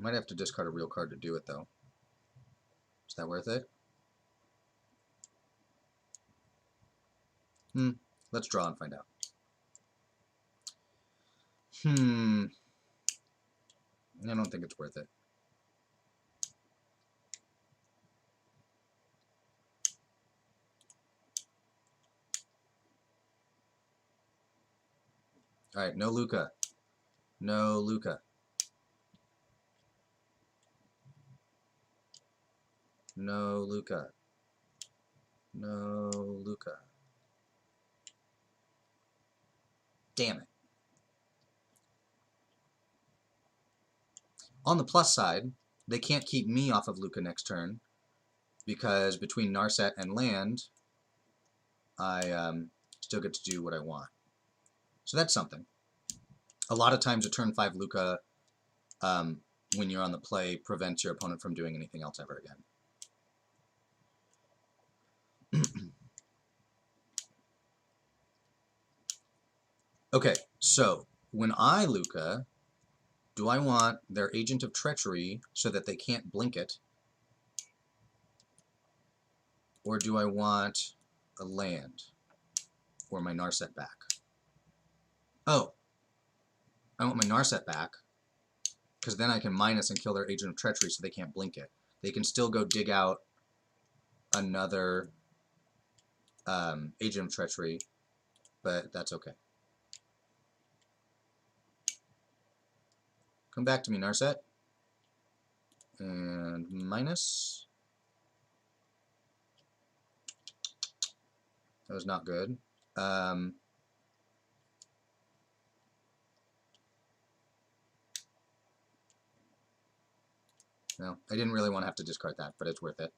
Might have to discard a real card to do it, though. Is that worth it? Let's draw and find out. I don't think it's worth it. Alright, no Luca. No Luca. No Luca. No Luca. Damn it. On the plus side, they can't keep me off of Luca next turn, because between Narset and land, I still get to do what I want. So that's something. A lot of times a turn 5 Luca, when you're on the play, prevents your opponent from doing anything else ever again. Okay, so when I Luca, do I want their Agent of Treachery so that they can't blink it? Or do I want a land? Or my Narset back? Oh, I want my Narset back, because then I can minus and kill their Agent of Treachery so they can't blink it. They can still go dig out another Agent of Treachery, but that's okay. Come back to me, Narset. And minus. That was not good. No, I didn't really want to have to discard that, but it's worth it.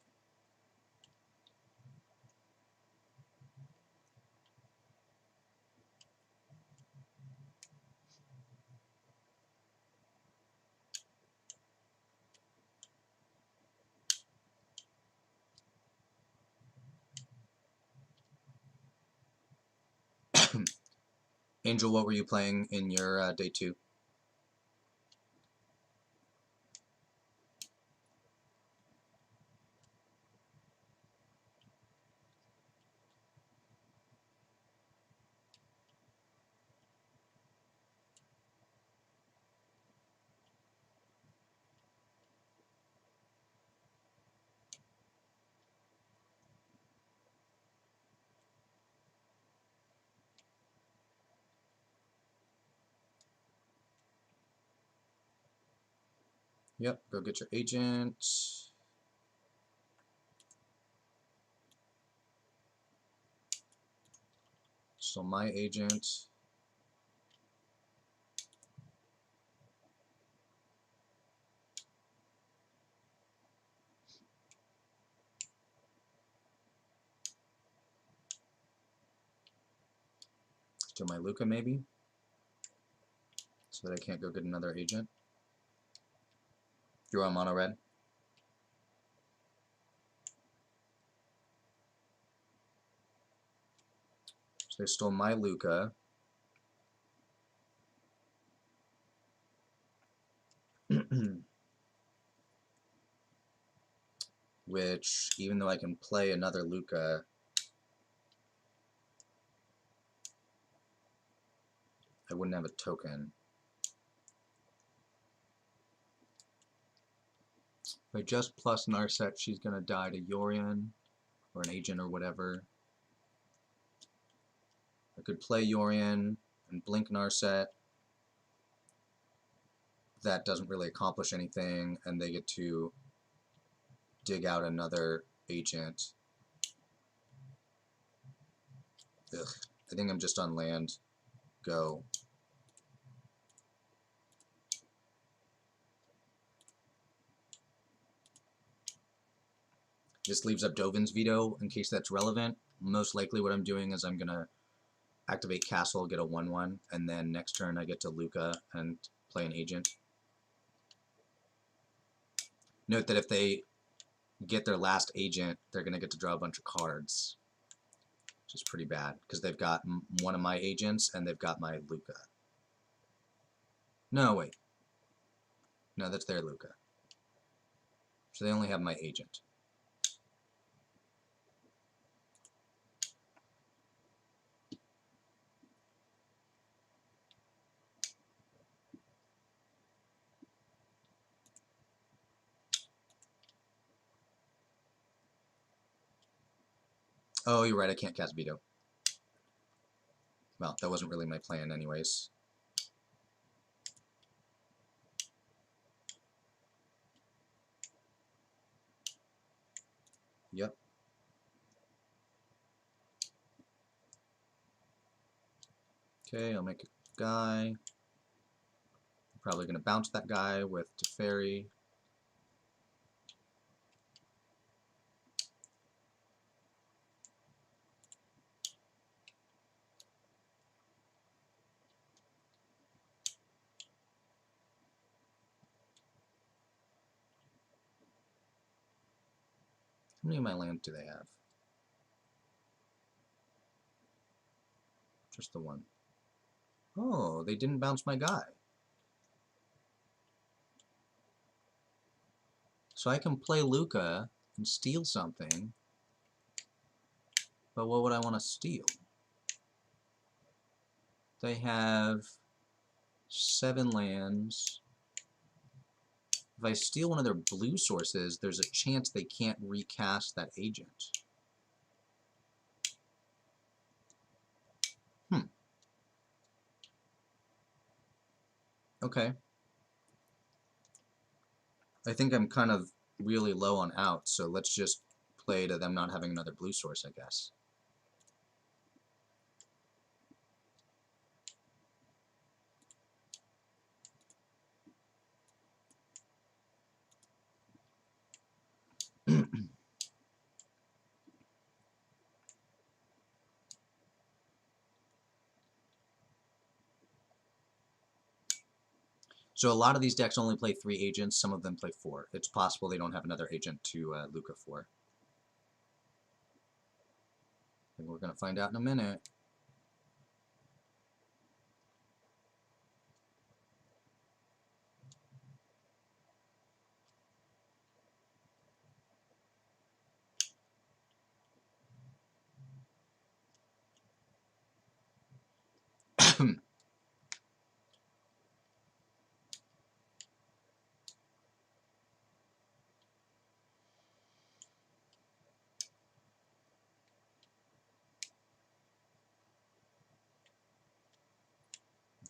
Angel, what were you playing in your day 2? Yep, go get your agent. So my agent. Still my Luca, maybe? So that I can't go get another agent. You're on mono red. So they stole my Luca. Which, even though I can play another Luca, I wouldn't have a token. If I just plus Narset, she's going to die to Yorion, or an agent or whatever. I could play Yorion and blink Narset. That doesn't really accomplish anything, and they get to dig out another agent. Ugh. I think I'm just on land. Go. This leaves up Dovin's veto in case that's relevant. Most likely what I'm doing is I'm going to activate Castle, get a 1/1, and then next turn I get to Luca and play an agent. Note that if they get their last agent, they're going to get to draw a bunch of cards, which is pretty bad, because they've got one of my agents and they've got my Luca. No, wait. No, that's their Luca. So they only have my agent. Oh, you're right, I can't cast Veto. Well, that wasn't really my plan anyways. Yep. Okay, I'll make a guy. Probably going to bounce that guy with Teferi. How many of my lands do they have? Just the one. Oh, they didn't bounce my guy. So I can play Luca and steal something, but what would I want to steal? They have 7 lands. If I steal one of their blue sources, there's a chance they can't recast that agent. Okay. I think I'm kind of really low on outs, so let's just play to them not having another blue source, I guess. So a lot of these decks only play 3 agents, some of them play 4. It's possible they don't have another agent to Luca for. And we're going to find out in a minute.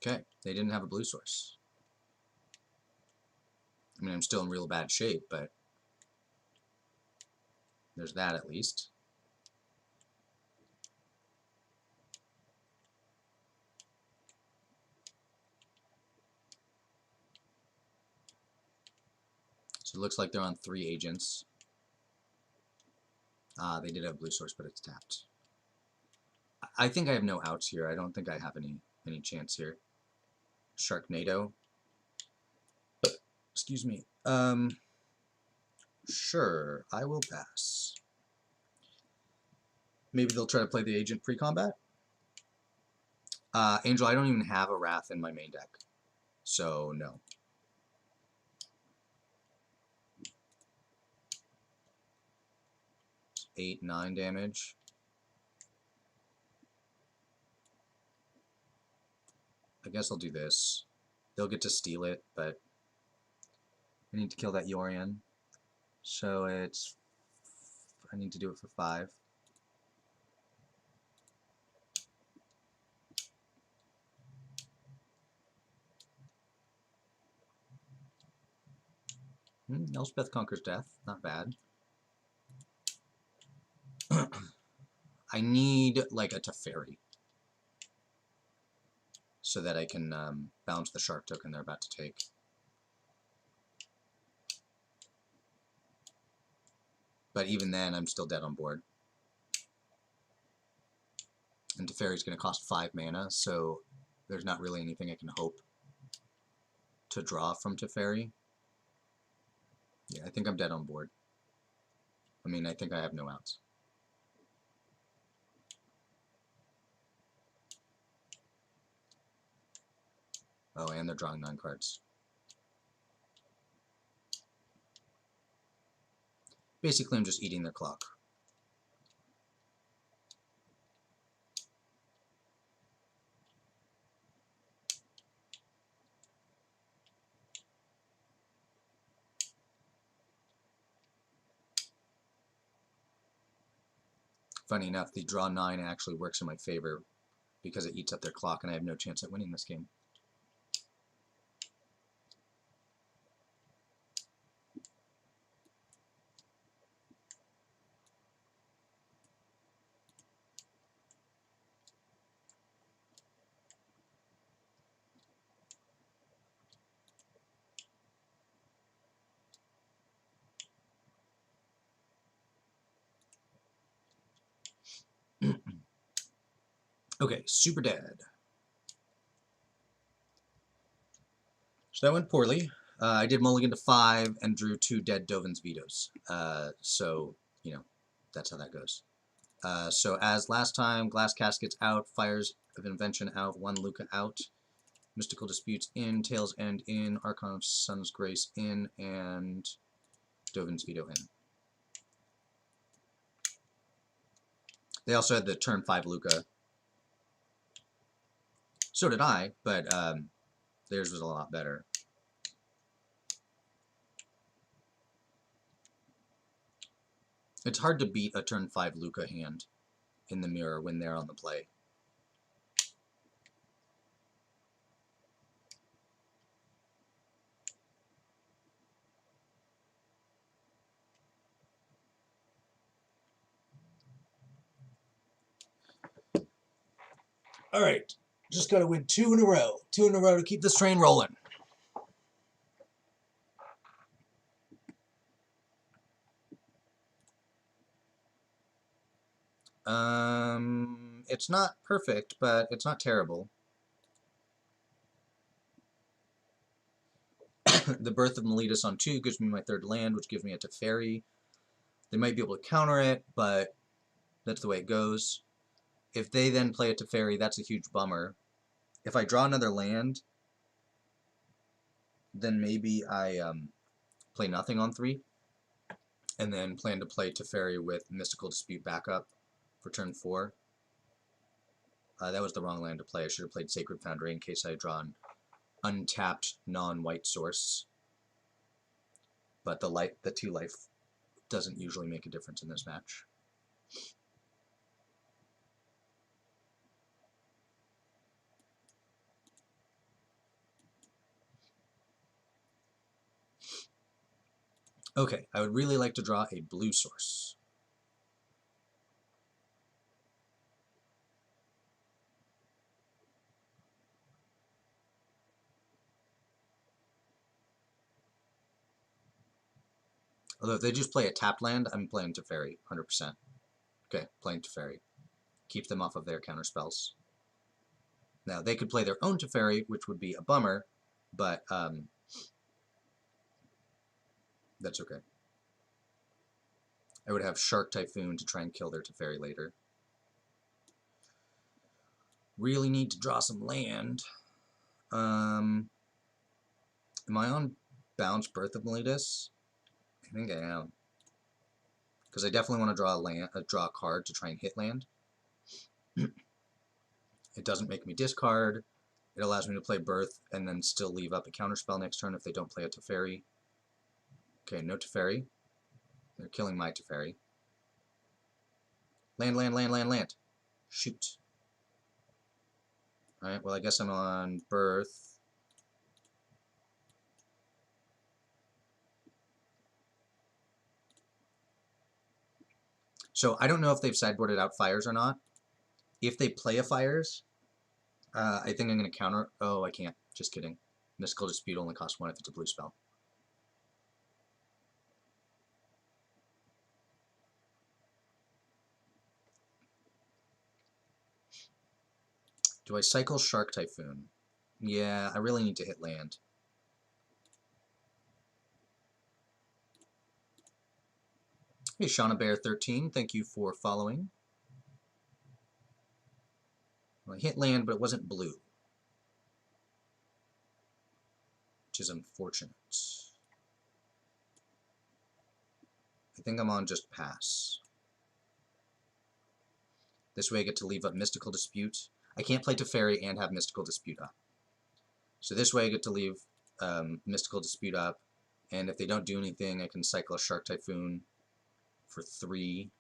Okay, they didn't have a blue source. I mean, I'm still in real bad shape, but there's that at least. So it looks like they're on 3 agents. They did have blue source, but it's tapped. I think I have no outs here. I don't think I have any chance here. Sharknado. Excuse me. Sure, I will pass. Maybe they'll try to play the agent pre-combat? Angel, I don't even have a Wrath in my main deck, so no. It's 8, 9 damage. I guess I'll do this. They'll get to steal it, but I need to kill that Yorion. So it's... I need to do it for 5. Elspeth Conquers Death. Not bad. I need, like, a Teferi so that I can bounce the shark token they're about to take. But even then, I'm still dead on board. And Teferi's going to cost 5 mana, so there's not really anything I can hope to draw from Teferi. Yeah, I think I'm dead on board. I mean, I think I have no outs. Oh, and they're drawing 9 cards. Basically, I'm just eating their clock. Funny enough, the draw 9 actually works in my favor because it eats up their clock and I have no chance at winning this game. Okay, super dead. So that went poorly. I did mulligan to 5 and drew 2 dead Dovin's Vetoes. So, you know, that's how that goes. So as last time, Glass Caskets out, Fires of Invention out, 1 Luca out, Mystical Disputes in, Tails End in, Archon of Sun's Grace in, and Dovin's Veto in. They also had the turn 5 Luca. So did I, but theirs was a lot better. It's hard to beat a turn 5 Luca hand in the mirror when they're on the play. All right, just got to win 2 in a row. 2 in a row to keep this train rolling. It's not perfect, but it's not terrible. The Birth of Meletus on 2 gives me my 3rd land, which gives me a Teferi. They might be able to counter it, but that's the way it goes. If they then play a Teferi, that's a huge bummer. If I draw another land, then maybe I play nothing on 3, and then plan to play Teferi with Mystical Dispute backup for turn 4. That was the wrong land to play. I should have played Sacred Foundry in case I had drawn untapped non-white source. But the 2 life doesn't usually make a difference in this match. Okay, I would really like to draw a blue source. Although if they just play a tapped land, I'm playing Teferi, 100%. Okay, playing Teferi. Keep them off of their counter spells. Now, they could play their own Teferi, which would be a bummer, but that's okay. I would have Shark Typhoon to try and kill their Teferi later. Really need to draw some land. Am I on Bounce Birth of Meletus? I think I am. Because I definitely want to draw draw a card to try and hit land. It doesn't make me discard. It allows me to play Birth and then still leave up a counterspell next turn if they don't play a Teferi. Okay, no Teferi. They're killing my Teferi. Land, land, land, land, land. Shoot. Alright, well I guess I'm on Birth. So I don't know if they've sideboarded out Fires or not. If they play a Fires, I think I'm going to counter... Oh, I can't. Just kidding. Mystical Dispute only costs 1 if it's a blue spell. Do I cycle Shark Typhoon? Yeah, I really need to hit land. Hey, Shauna Bear 13, thank you for following. Well, I hit land, but it wasn't blue, which is unfortunate. I think I'm on just pass. This way I get to leave up Mystical Dispute. I can't play Teferi and have Mystical Dispute up. So this way I get to leave Mystical Dispute up, and if they don't do anything, I can cycle a Shark Typhoon for 3.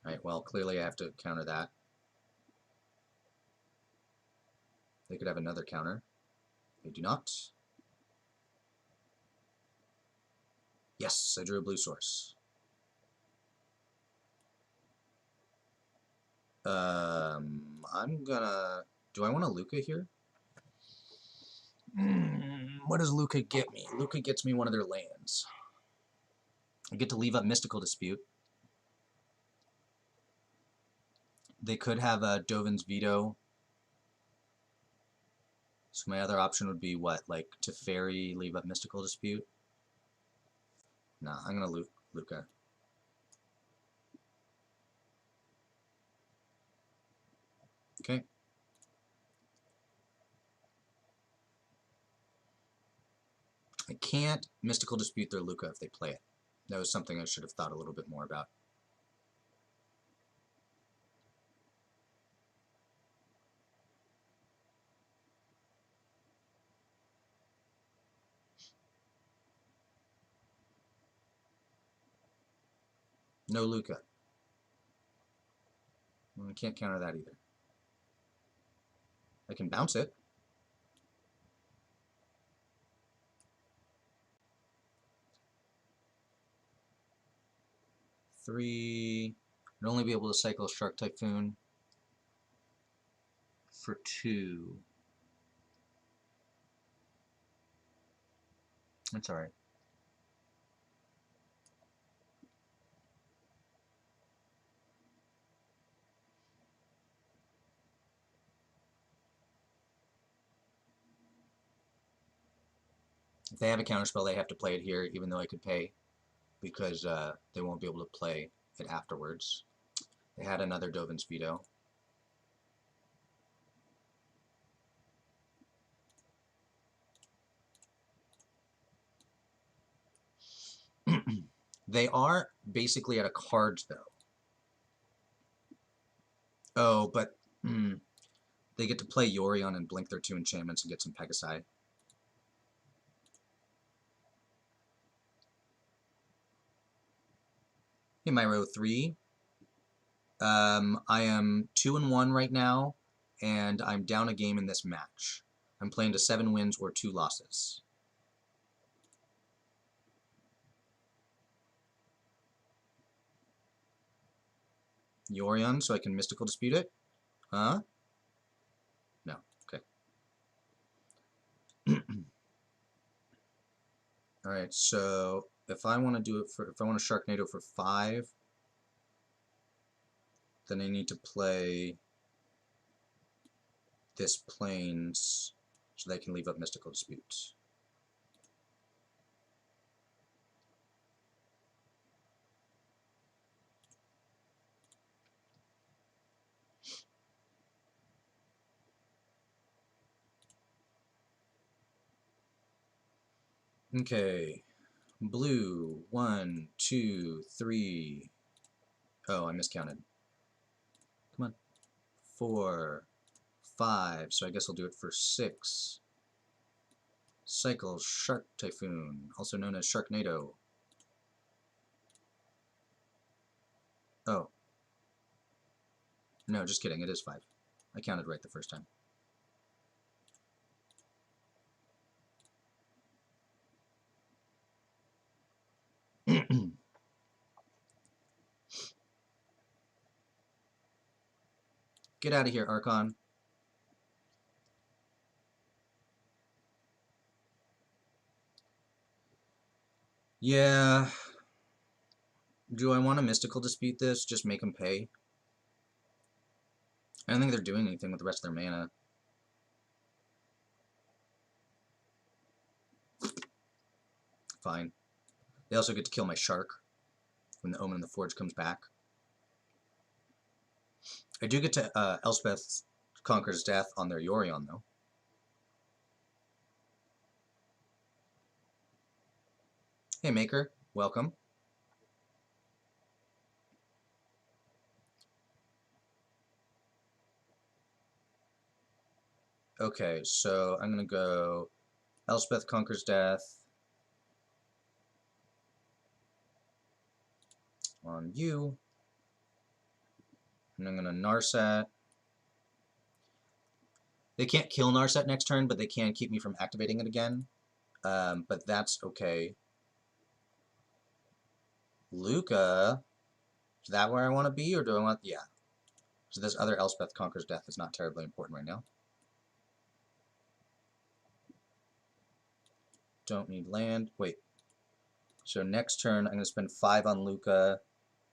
Alright, well, clearly I have to counter that. They could have another counter. They do not. Yes, I drew a blue source. I'm gonna... Do I want a Luca here? What does Luca get me? Luca gets me one of their lands. I get to leave up Mystical Dispute. They could have a Dovin's Veto. So my other option would be what? Like Teferi, leave up Mystical Dispute? Nah, I'm gonna Luca. Okay. I can't Mystical Dispute their Luca if they play it. That was something I should have thought a little bit more about. No Luca. I can't counter that either. I can bounce it. Three. I'd only be able to cycle Shark Typhoon for 2. That's alright. If they have a counterspell, they have to play it here, even though I could pay, because they won't be able to play it afterwards. They had another Dovin's Veto. They are basically out of cards, though. Oh, but they get to play Yorion and blink their 2 enchantments and get some Pegasi. In my row 3, I am 2-1 right now, and I'm down a game in this match. I'm playing to 7 wins or 2 losses. Yorion, so I can Mystical Dispute it? Huh? No. Okay. Alright, so if I want to do it for, if I want to Sharknado for 5, then I need to play this Plains so they can leave up Mystical Dispute. Okay, blue, 1, 2, 3. Oh, I miscounted. Come on. 4, 5, so I guess I'll do it for 6. Cycle Shark Typhoon, also known as Sharknado. Oh. No, just kidding, it is 5. I counted right the first time. Get out of here, Archon. Yeah. Do I want to Mystical Dispute this? Just make them pay? I don't think they're doing anything with the rest of their mana. Fine. They also get to kill my Shark when the Omen of the Forge comes back. I do get to Elspeth Conquers Death on their Yorion, though. Hey, Maker. Welcome. Okay, so I'm going to go Elspeth Conquers Death on you. And I'm going to Narset. They can't kill Narset next turn, but they can keep me from activating it again. But that's okay. Luca, is that where I want to be, or do I want... Yeah. So this other Elspeth Conquers Death is not terribly important right now. Don't need land. Wait. So next turn, I'm going to spend 5 on Luca.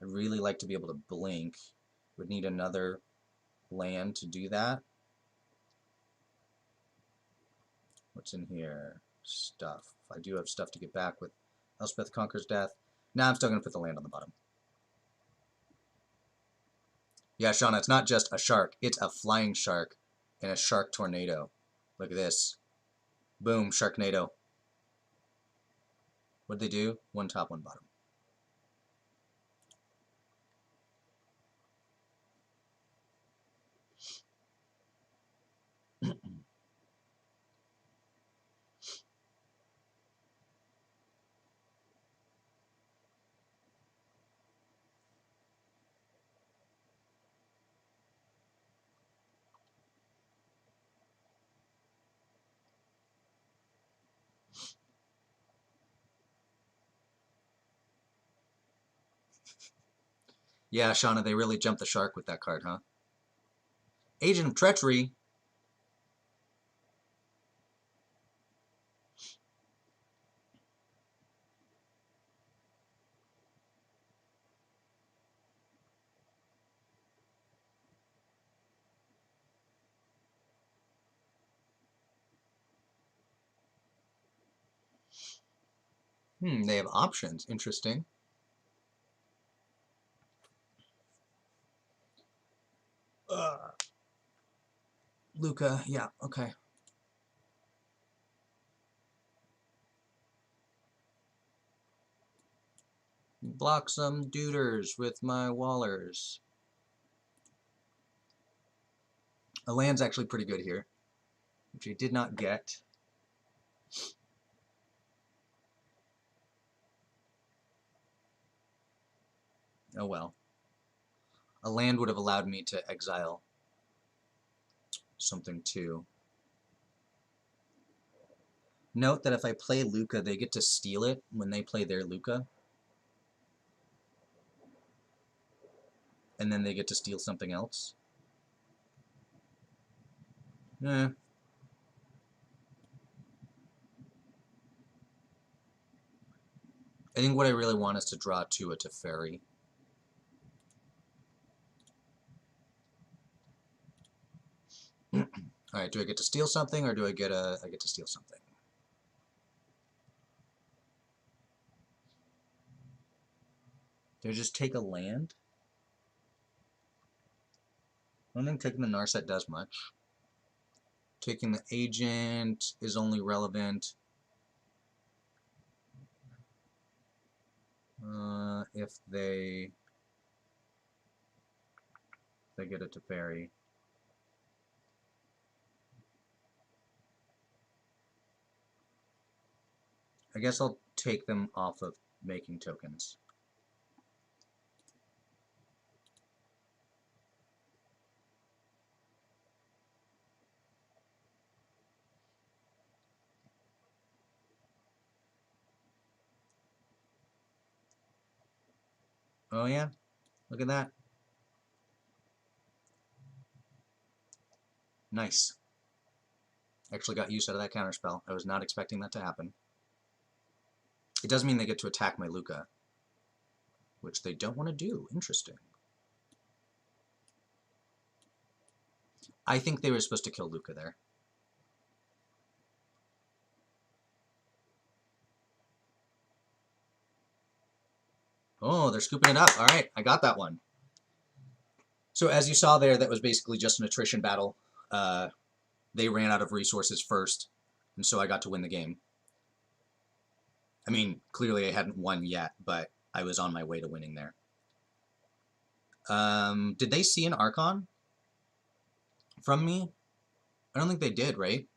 I'd really like to be able to blink. Would need another land to do that. What's in here? Stuff. I do have stuff to get back with Elspeth Conquers Death. Now I'm still going to put the land on the bottom. Yeah, Shauna, it's not just a shark. It's a flying shark and a shark tornado. Look at this. Boom, Sharknado. What'd they do? One top, one bottom. Yeah, Shauna, they really jumped the shark with that card, huh? Agent of Treachery. They have options. Interesting. Luca, yeah, okay. Block some duders with my wallers. A land's actually pretty good here, which I did not get. Oh well. A land would have allowed me to exile something too. Note that if I play Luca, they get to steal it when they play their Luca. And then they get to steal something else. Eh. I think what I really want is to draw to a Teferi. Alright, do I get to steal something, or do I get to steal something? Do I just take a land? I don't think taking the Narset does much. Taking the agent is only relevant if they get a Teferi. I guess I'll take them off of making tokens. Oh yeah? Look at that. Nice. Actually got use out of that counterspell. I was not expecting that to happen. It does mean they get to attack my Luca, which they don't want to do. Interesting. I think they were supposed to kill Luca there. Oh, they're scooping it up. All right, I got that one. So as you saw there, that was basically just an attrition battle. They ran out of resources first, and so I got to win the game. I mean, clearly I hadn't won yet, but I was on my way to winning there. Did they see an Archon from me? I don't think they did, right?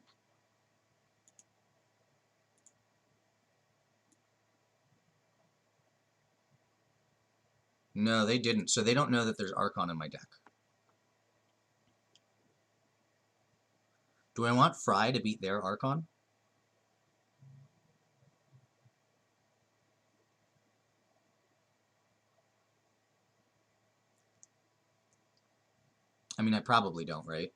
No, they didn't. So they don't know that there's Archon in my deck. Do I want Fry to beat their Archon? I mean, I probably don't, right?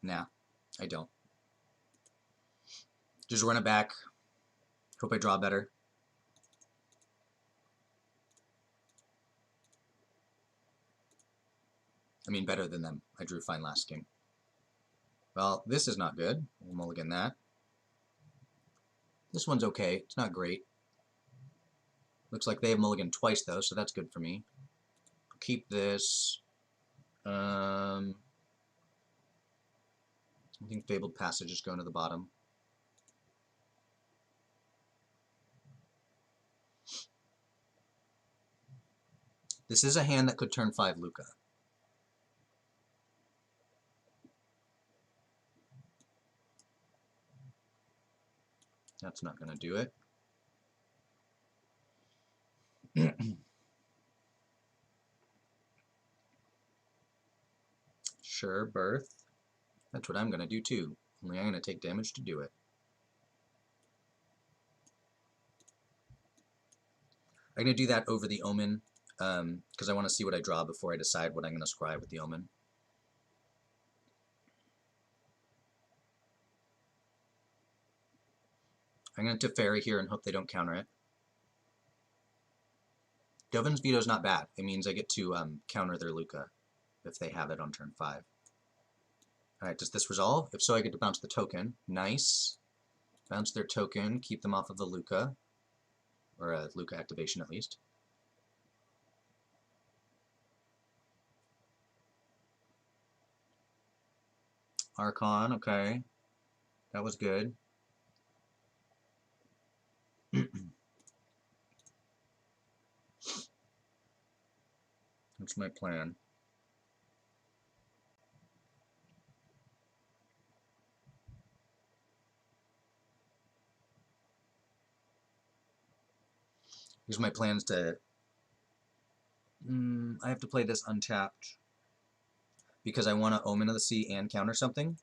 Nah, I don't. Just run it back. Hope I draw better. I mean, better than them. I drew fine last game. Well, this is not good. We'll mulligan that. This one's okay. It's not great. Looks like they have mulliganed twice, though, so that's good for me. Keep this. I think Fabled Passage is going to the bottom. This is a hand that could turn 5 Luca. That's not going to do it. Sure, Birth. That's what I'm going to do too. Only I'm going to take damage to do it. I'm going to do that over the Omen, because I want to see what I draw before I decide what I'm going to scry with the Omen. I'm going to Teferi here and hope they don't counter it. Dovin's Veto is not bad. It means I get to counter their Luca if they have it on turn 5. Alright, does this resolve? If so, I get to bounce the token. Nice. Bounce their token, keep them off of the Luca. Or a Luca activation, at least. Archon, okay. That was good. That's my plan. Here's my plans to... I have to play this untapped because I want to Omen of the Sea and counter something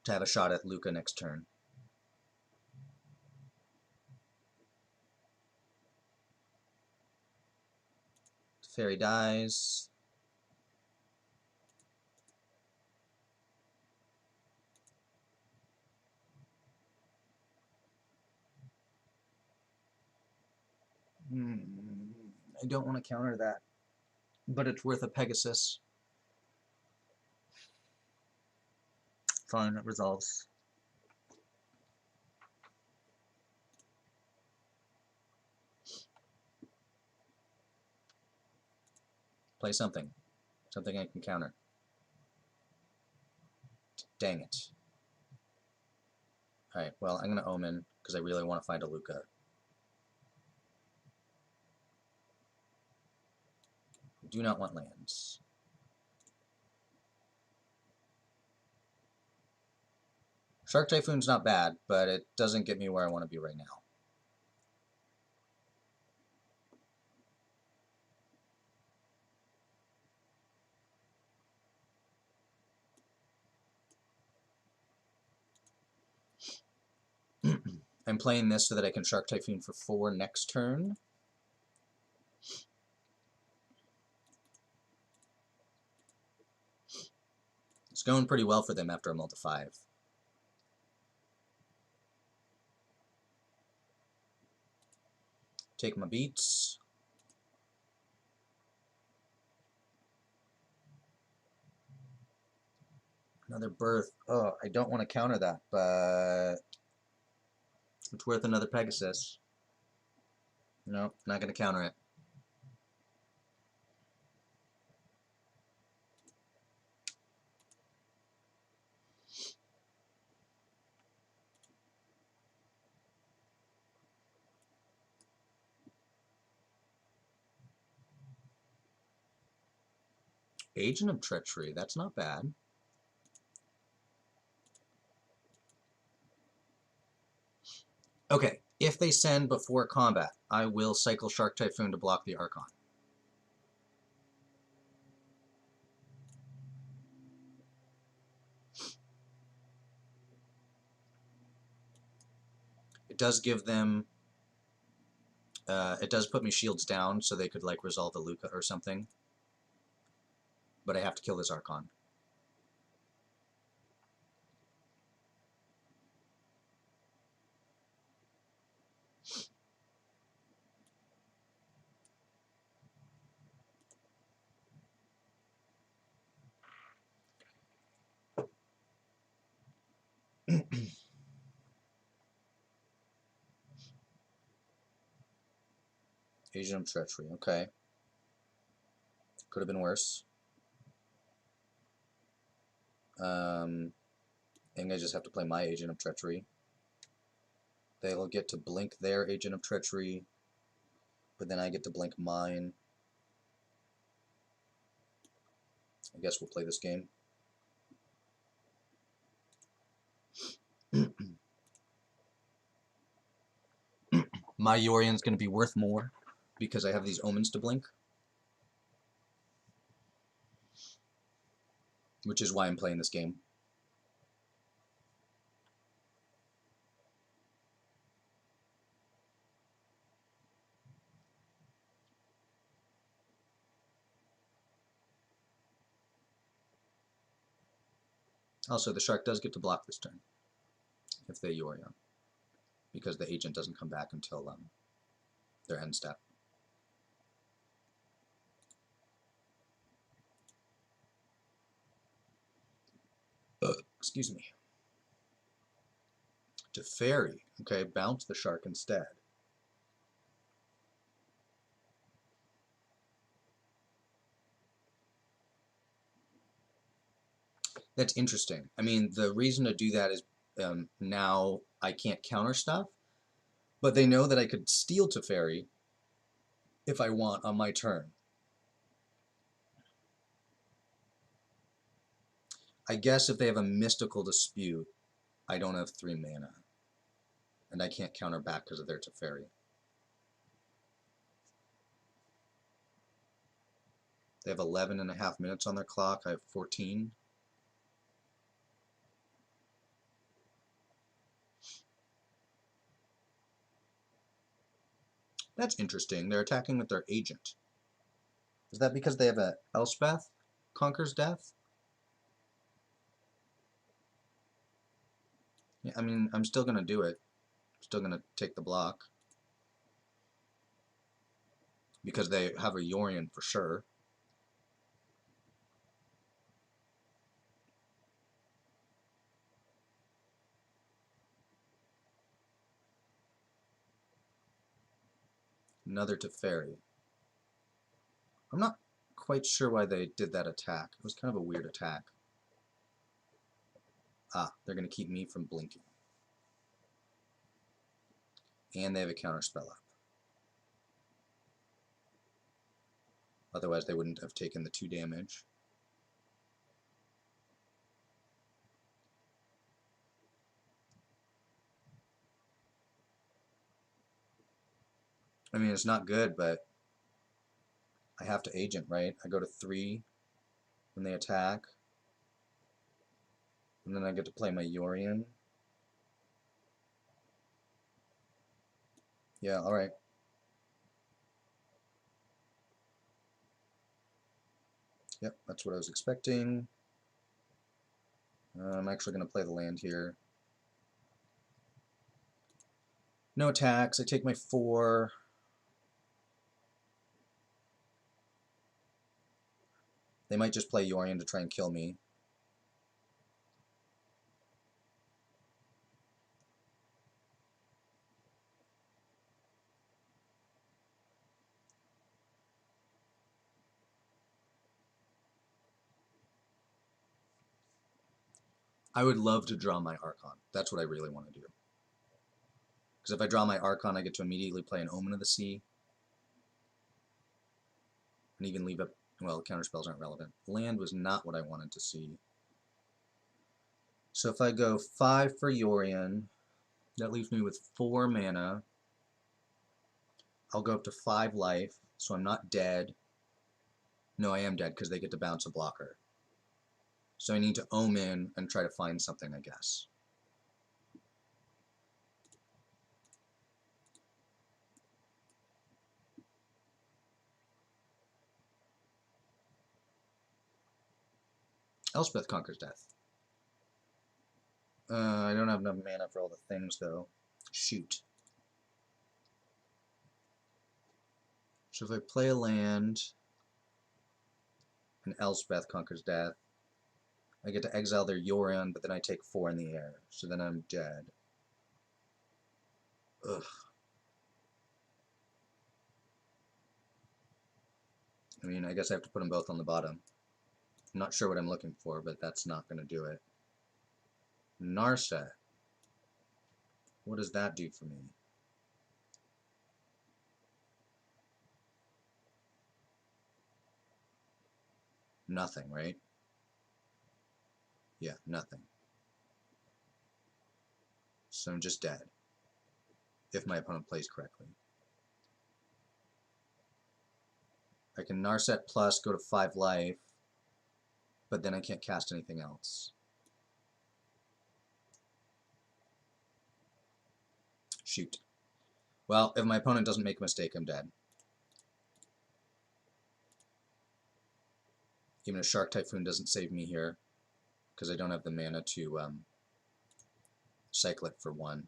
to have a shot at Luca next turn. Fairy dies. I don't want to counter that, but it's worth a Pegasus. Fine, it resolves. Play something. Something I can counter. Dang it. Alright, well, I'm going to Omen, because I really want to find a Luca. Do not want lands. Shark Typhoon's not bad, but it doesn't get me where I want to be right now. I'm playing this so that I can Shark Typhoon for 4 next turn. It's going pretty well for them after a multi 5. Take my beats. Another birth. Oh, I don't want to counter that, but it's worth another Pegasus. No, not going to counter it. Agent of Treachery. That's not bad. Okay, if they send before combat, I will cycle Shark Typhoon to block the Archon. It does give them... it does put me shields down, so they could, like, resolve the Luca or something. But I have to kill this Archon. Agent of Treachery, okay. Could have been worse. I think I just have to play my Agent of Treachery. They'll get to blink their Agent of Treachery, but then I get to blink mine. I guess we'll play this game. My Yorian's going to be worth more because I have these omens to blink, which is why I'm playing this game. Also, the Shark does get to block this turn if they Yorion, because the agent doesn't come back until their end step. Excuse me. To Fairy. Okay, bounce the Shark instead. That's interesting. I mean, the reason to do that is now I can't counter stuff, but they know that I could steal to Fairy if I want on my turn. I guess if they have a Mystical Dispute, I don't have 3 mana, and I can't counter back because of their Teferi. They have 11.5 minutes on their clock. I have 14. That's interesting. They're attacking with their agent. Is that because they have a Elspeth? Conquers Death? Yeah, I mean, I'm still going to do it. Still going to take the block. Because they have a Yorion for sure. Another Teferi. I'm not quite sure why they did that attack. It was kind of a weird attack. Ah, they're going to keep me from blinking. And they have a counterspell up. Otherwise they wouldn't have taken the 2 damage. I mean, it's not good, but I have to agent, right? I go to 3 when they attack. And then I get to play my Yorion. Yeah, alright. Yep, that's what I was expecting. I'm actually going to play the land here. No attacks. I take my 4. They might just play Yorion to try and kill me. I would love to draw my Archon. That's what I really want to do. Because if I draw my Archon, I get to immediately play an Omen of the Sea. And even leave up... Well, counterspells aren't relevant. Land was not what I wanted to see. So if I go 5 for Yorion, that leaves me with 4 mana. I'll go up to 5 life, so I'm not dead. No, I am dead because they get to bounce a blocker. So I need to Omen and try to find something, I guess. Elspeth conquers death. I don't have enough mana for all the things, though. Shoot. So if I play a land, and Elspeth conquers death, I get to exile their Yorion, but then I take 4 in the air, so then I'm dead. Ugh. I mean, I guess I have to put them both on the bottom. I'm not sure what I'm looking for, but that's not going to do it. Narset. What does that do for me? Nothing, right? Yeah, nothing. So I'm just dead. If my opponent plays correctly. I can Narset plus, go to 5 life, but then I can't cast anything else. Shoot. Well, if my opponent doesn't make a mistake, I'm dead. Even a Shark Typhoon doesn't save me here, because I don't have the mana to cycle it for 1.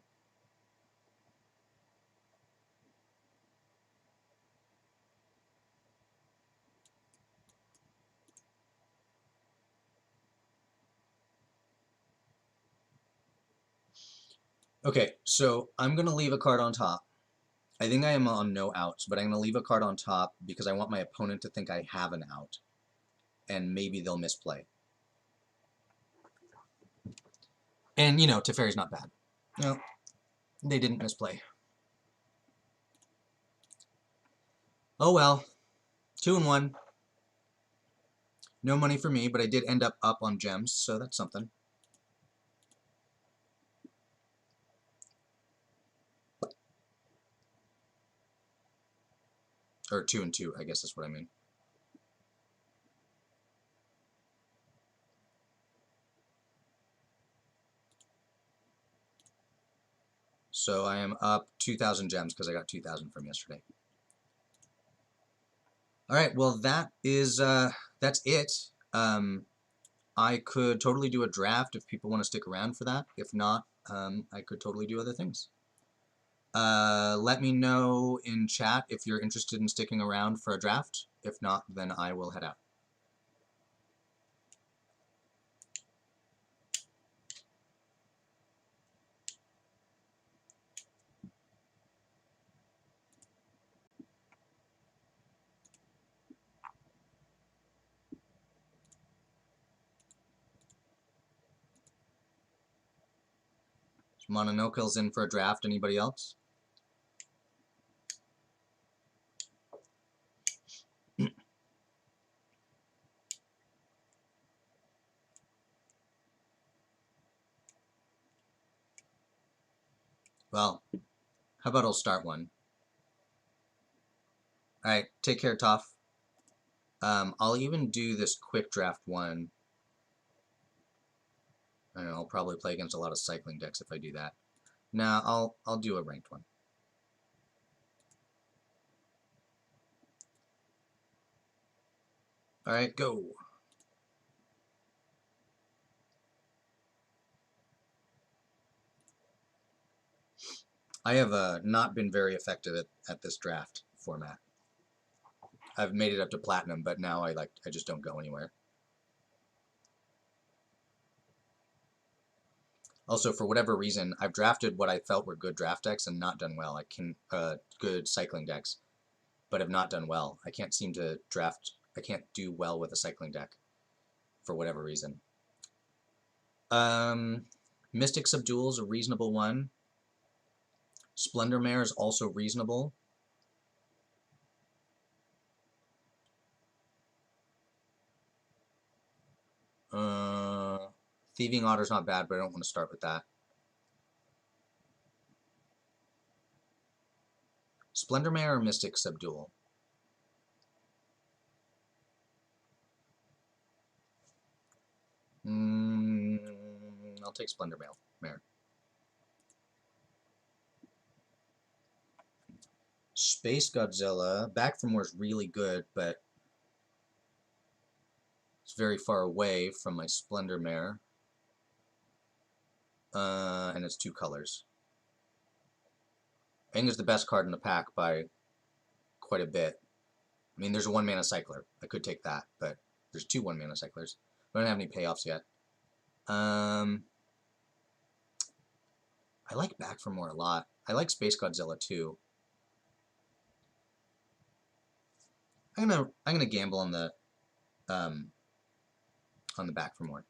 Okay, so I'm going to leave a card on top. I think I am on no outs, but I'm going to leave a card on top because I want my opponent to think I have an out, and maybe they'll misplay. And, you know, Teferi's not bad. No, they didn't misplay. Oh well. 2 and 1. No money for me, but I did end up on gems, so that's something. Or 2 and 2, I guess that's what I mean. So I am up 2,000 gems because I got 2,000 from yesterday. All right, well that's it. I could totally do a draft if people want to stick around for that. If not, I could totally do other things. Let me know in chat if you're interested in sticking around for a draft. If not, then I will head out. Mononoke's in for a draft. Anybody else? Well, how about I'll start one. Alright, take care, Toph. I'll even do this quick draft one. I don't know, I'll probably play against a lot of cycling decks if I do that. Nah, I'll do a ranked one. Alright, go. I have not been very effective at this draft format. I've made it up to platinum, but now I just don't go anywhere. Also, for whatever reason, I've drafted what I felt were good draft decks and not done well. Good cycling decks, but have not done well. I can't seem to draft. I can't do well with a cycling deck for whatever reason. Mystic Subdual is a reasonable one. Splendor Mare is also reasonable. Thieving Otter's not bad, but I don't want to start with that. Splendor Mare or Mystic Subdual? I'll take Splendor Mare. Space Godzilla. Back for More is really good, but it's very far away from my Splendor Mare. And it's 2 colors. I think it's the best card in the pack by quite a bit. I mean, there's a 1-mana cycler. I could take that, but there's 2 1-mana cyclers. I don't have any payoffs yet. I like Back for More a lot. I like Space Godzilla too. I'm gonna gamble on the Back for More.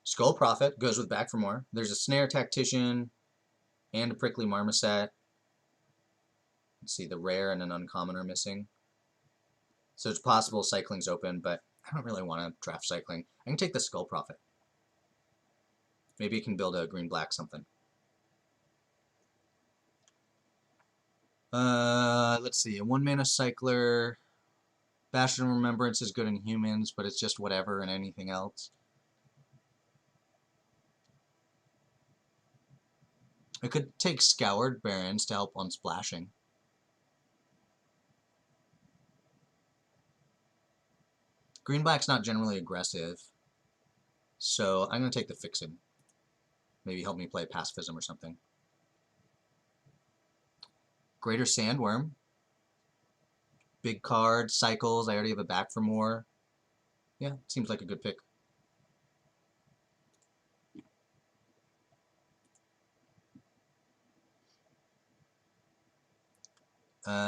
Skull Prophet goes with Back for More. There's a Snare Tactician and a Prickly Marmoset. Let's see, the rare and an uncommon are missing. So it's possible cycling's open, but I don't really want to draft cycling. I can take the Skull Prophet. Maybe you can build a green-black something. Let's see, a 1-mana cycler. Bastion of Remembrance is good in humans, but it's just whatever in anything else. I could take Scoured Barrens to help on splashing. Green-black's not generally aggressive, so I'm going to take the Fixin'. Maybe help me play Pacifism or something. Greater Sandworm. Big card, cycles, I already have a Back for More. Yeah, seems like a good pick.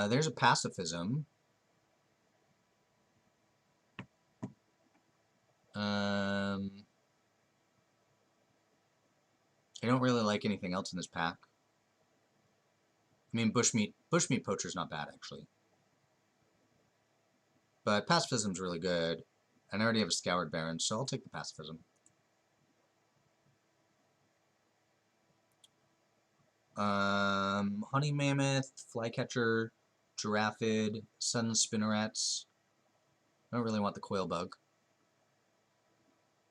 There's a Pacifism. I don't really like anything else in this pack. I mean, Bushmeat Poacher's not bad, actually. But Pacifism's really good. And I already have a Scoured Baron, so I'll take the Pacifism. Honey Mammoth, Flycatcher, Giraffid, Sun Spinnerets. I don't really want the Coil Bug.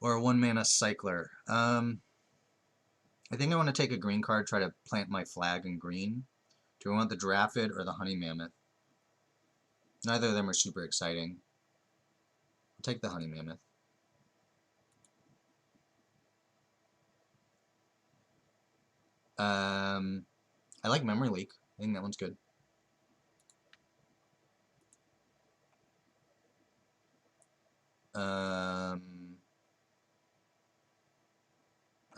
Or a 1-mana Cycler. I think I want to take a green card, try to plant my flag in green. Do I want the Giraffid or the Honey Mammoth? Neither of them are super exciting. I'll take the Honey Mammoth. I like Memory Leak. I think that one's good. I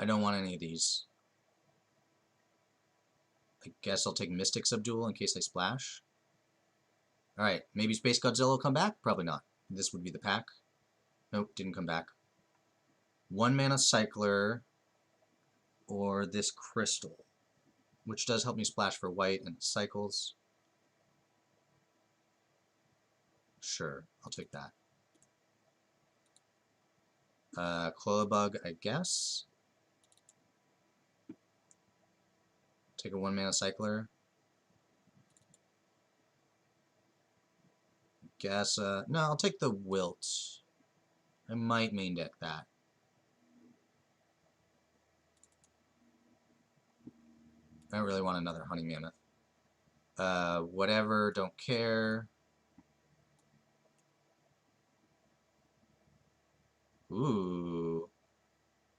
don't want any of these. I guess I'll take Mystic Subdual in case they splash. Alright, maybe Space Godzilla will come back? Probably not. This would be the pack. Nope, didn't come back. 1-mana Cycler or this Crystal, which does help me splash for white and cycles. Sure, I'll take that. Cloabug, I guess. Take a 1-mana Cycler. Guess, no, I'll take the Wilt. I might main deck that. I don't really want another Honey Mammoth. Whatever, don't care. Ooh.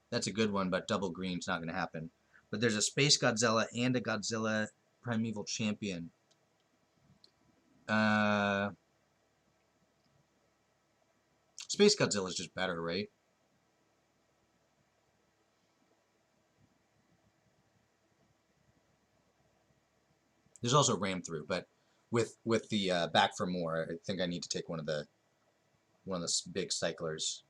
That's a good one, but double green's not going to happen. But there's a Space Godzilla and a Godzilla Primeval Champion. Space Godzilla is just better, right? There's also Ram Through, but with the Back for More, I think I need to take one of the big cyclers.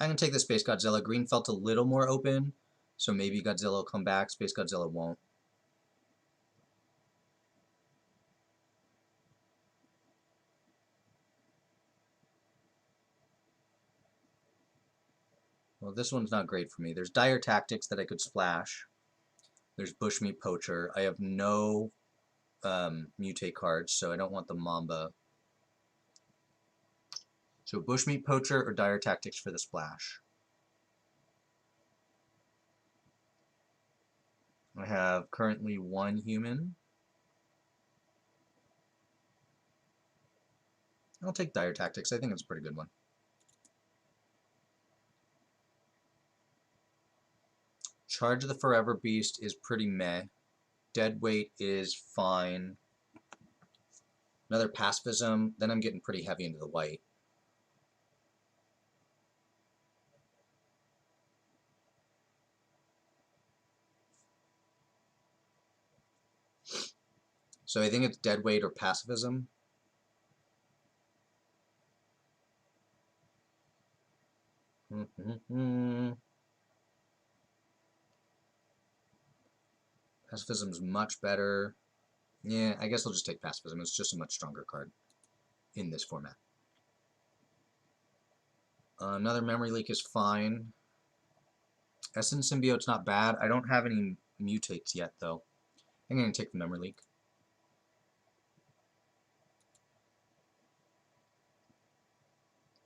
I'm going to take the Space Godzilla. Green felt a little more open, so maybe Godzilla will come back. Space Godzilla won't. Well, this one's not great for me. There's Dire Tactics that I could splash. There's Bushmeat Poacher. I have no mutate cards, so I don't want the Mamba. So Bushmeat Poacher or Dire Tactics for the splash. I have currently 1 human. I'll take Dire Tactics. I think it's a pretty good one. Charge of the Forever Beast is pretty meh. Deadweight is fine. Another Pacifism. Then I'm getting pretty heavy into the white. So I think it's Deadweight or Pacifism. Pacifism's much better. Yeah, I guess I'll just take Pacifism. It's just a much stronger card in this format. Another Memory Leak is fine. Essence Symbiote's not bad. I don't have any mutates yet, though. I'm going to take the Memory Leak.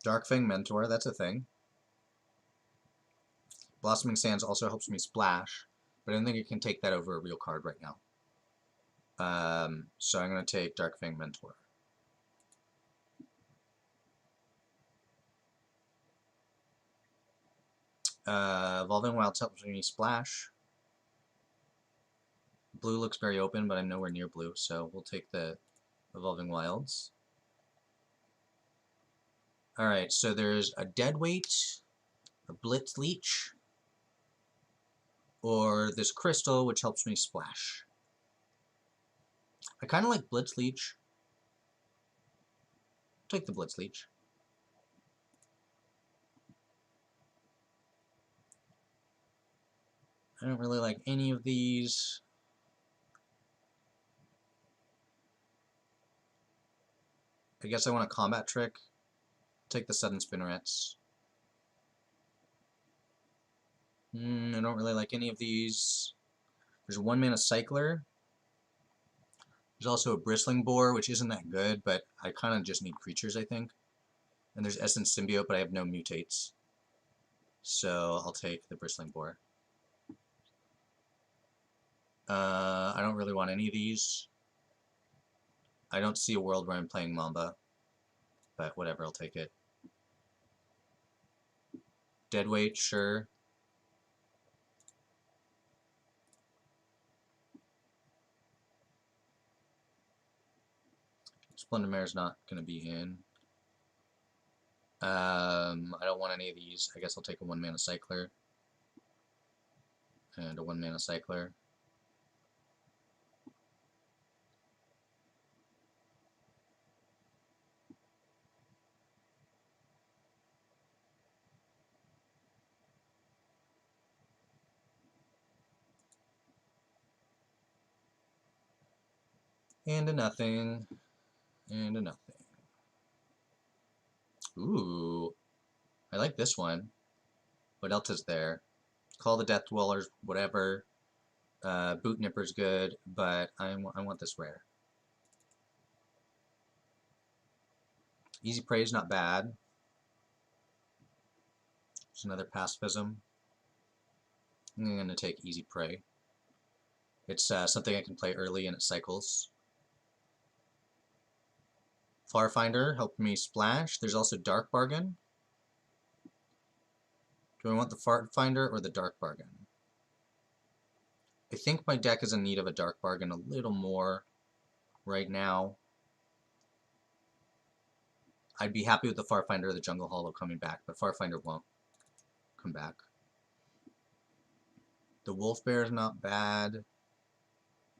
Darkfang Mentor, that's a thing. Blossoming Sands also helps me splash, but I don't think I can take that over a real card right now. So I'm going to take Darkfang Mentor. Evolving Wilds helps me splash. Blue looks very open, but I'm nowhere near blue, so we'll take the Evolving Wilds. Alright, so there's a Deadweight, a Blitz Leech, or this Crystal, which helps me splash. I kind of like Blitz Leech. I'll take the Blitz Leech. I don't really like any of these. I guess I want a Combat Trick. Take the Sudden Spinnerets. I don't really like any of these. There's a 1-mana Cycler. There's also a Bristling Boar, which isn't that good, but I kind of just need creatures, I think. And there's Essence Symbiote, but I have no mutates. So I'll take the Bristling Boar. I don't really want any of these. I don't see a world where I'm playing Mamba, but whatever, I'll take it. Deadweight, sure. Splendid Mare's not going to be in. I don't want any of these. I guess I'll take a 1-mana Cycler. And a 1-mana Cycler. And a nothing. And a nothing. Ooh. I like this one. What else is there? Call the Death Dwellers, whatever. Boot Nipper's good, but I want this rare. Easy Prey is not bad. It's another Pacifism. I'm going to take Easy Prey. It's something I can play early and it cycles. Farfinder helped me splash. There's also Dark Bargain. Do I want the Farfinder or the Dark Bargain? I think my deck is in need of a Dark Bargain a little more right now. I'd be happy with the Farfinder or the Jungle Hollow coming back, but Farfinder won't come back. The wolf bear is not bad.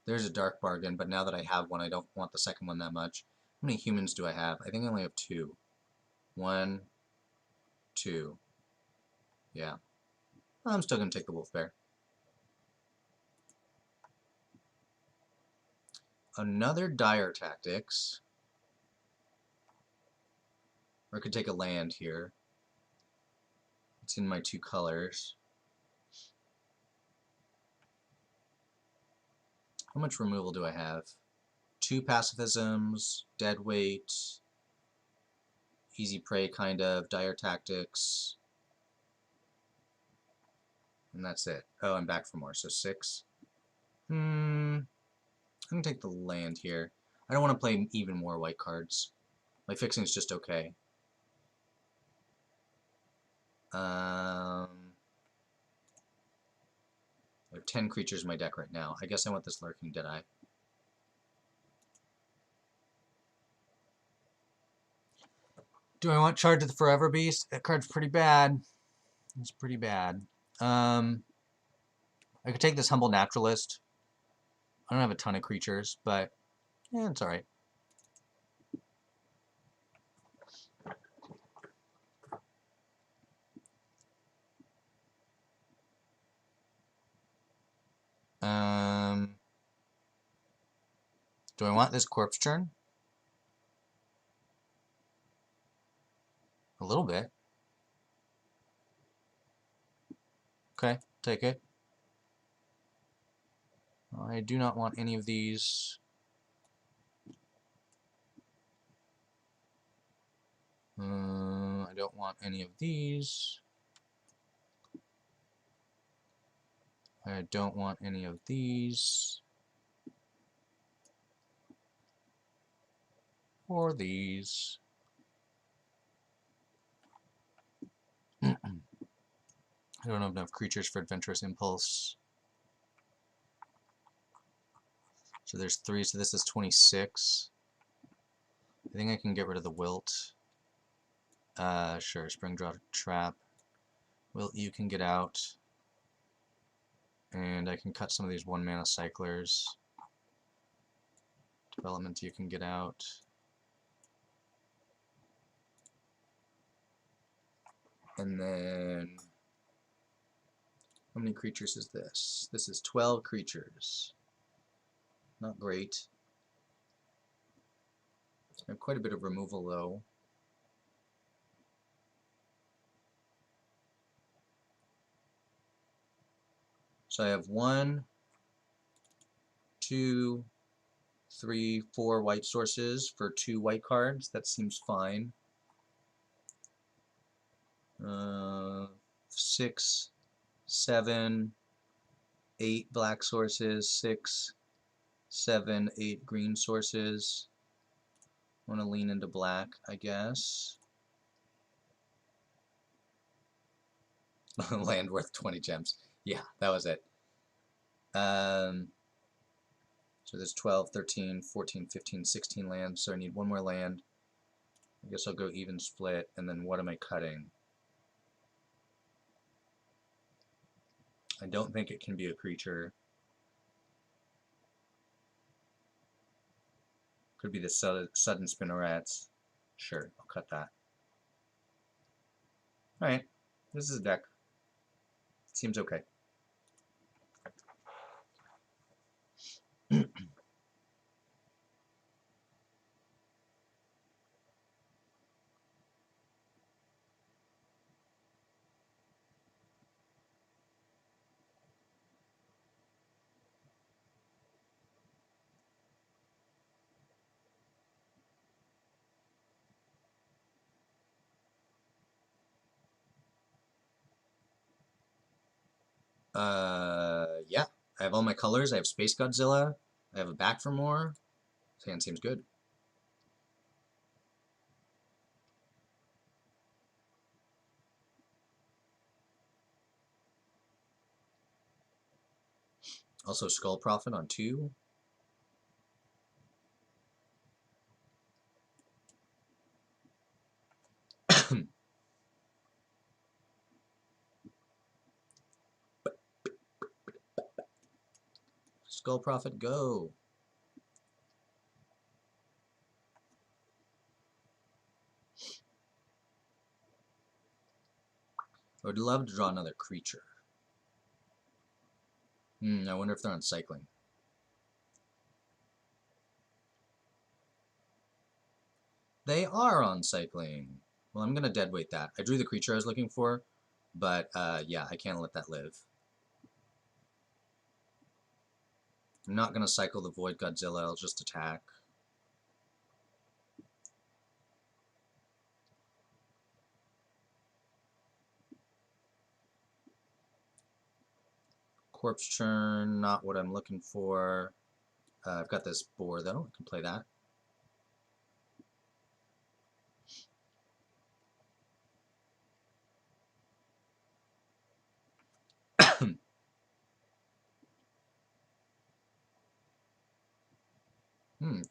There's a dark bargain, but now that I have one, I don't want the second one that much. How many humans do I have? I think I only have 2. 1, 2. Yeah. I'm still going to take the wolf bear. Another dire tactics. Or I could take a land here. It's in my 2 colors. How much removal do I have? 2 pacifisms, dead weight, easy prey kind of, dire tactics, and that's it. Oh, I'm back for more, so 6. I'm gonna take the land here. I don't want to play even more white cards. My fixing is just okay. I have 10 creatures in my deck right now. I guess I want this Lurking Deadeye. Do I want Charge of the Forever Beast? That card's pretty bad. It's pretty bad. I could take this Humble Naturalist. I don't have a ton of creatures, but yeah, it's alright. Do I want this Corpse Churn? A little bit. Okay, take it. I do not want any of these. I don't want any of these. I don't want any of these. Or these. I don't have enough creatures for Adventurous Impulse. So there's 3, so this is 26. I think I can get rid of the Wilt. Sure, Springdraw Trap. Wilt, you can get out. And I can cut some of these 1-mana cyclers. Development, you can get out. And then, how many creatures is this? This is 12 creatures. Not great. I have quite a bit of removal though. So I have 1, 2, 3, 4 white sources for 2 white cards. That seems fine. 6, 7, 8 black sources, 6, 7, 8 green sources. I want to lean into black, I guess. Land worth 20 gems. Yeah, that was it. So there's 12, 13, 14, 15, 16 lands, so I need 1 more land. I guess I'll go even split, and then what am I cutting? I don't think it can be a creature. Could be the sudden spinnerets. Sure, I'll cut that. Alright, this is a deck. Seems okay. Yeah. I have all my colors. I have Space Godzilla. I have a back for more. This hand seems good. Also Skull Prophet on 2. Skull Prophet, go. I would love to draw another creature. I wonder if they're on cycling. They are on cycling. Well, I'm going to deadweight that. I drew the creature I was looking for, but yeah, I can't let that live. I'm not going to cycle the Void Godzilla, I'll just attack. Corpse Churn, not what I'm looking for. I've got this boar, though. I can play that.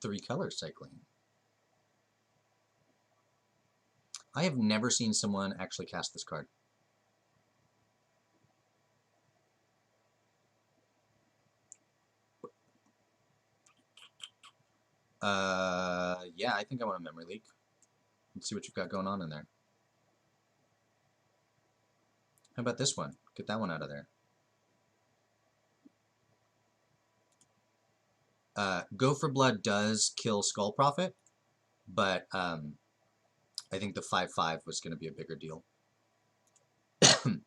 Three color cycling. I have never seen someone actually cast this card. Yeah, I think I want a memory leak. Let's see what you've got going on in there. How about this one? Get that one out of there. Go for Blood does kill Skull Prophet, but I think the 5/5 was going to be a bigger deal. And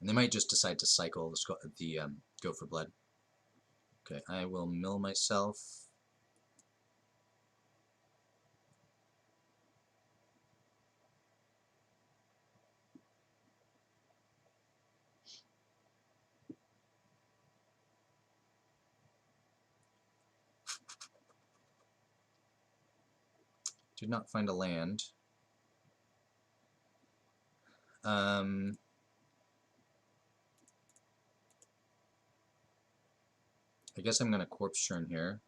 they might just decide to cycle the Go for Blood. Okay, I will mill myself. Did not find a land. I guess I'm going to Corpse Churn here.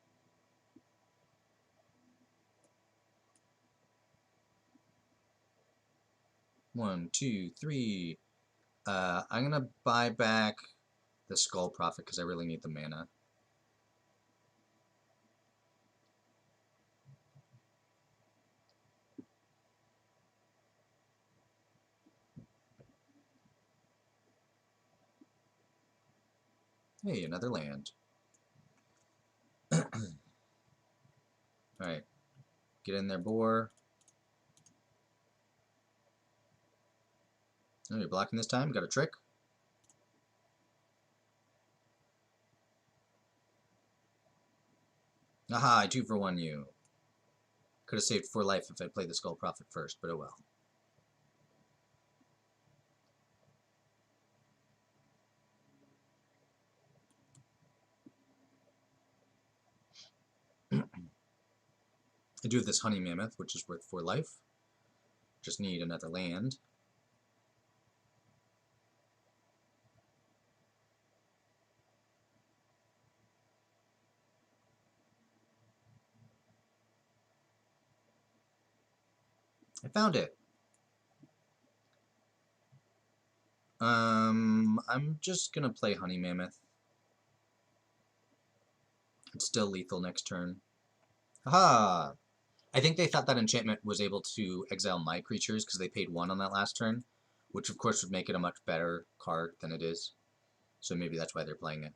One, two, three. I'm going to buy back the Skull Prophet because I really need the mana. Hey, another land. Alright. Get in there, boar. Oh, you're blocking this time? Got a trick? Aha, I 2-for-1 you. Could have saved 4 life if I played the Skull Prophet first, but oh well. I do have this Honey Mammoth, which is worth 4 life. Just need another land. I found it. I'm just gonna play Honey Mammoth. It's still lethal next turn. Haha! I think they thought that enchantment was able to exile my creatures because they paid 1 on that last turn, which of course would make it a much better card than it is. So maybe that's why they're playing it.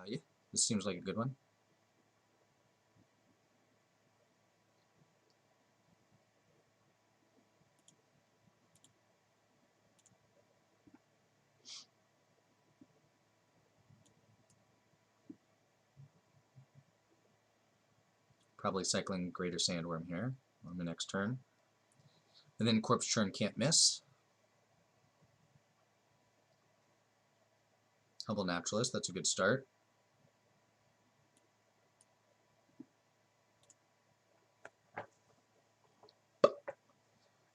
Yeah, this seems like a good one. Probably cycling Greater Sandworm here on the next turn. And then Corpse Churn can't miss. Humble Naturalist, that's a good start.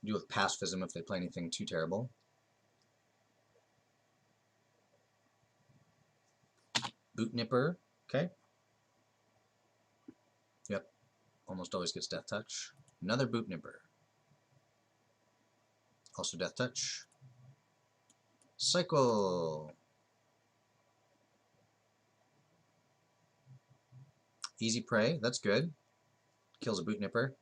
Deal with Pacifism if they play anything too terrible. Boot Nipper, okay. Yep, almost always gets Death Touch. Another Boot Nipper. Also Death Touch. Cycle. Easy Prey, that's good. Kills a Boot Nipper.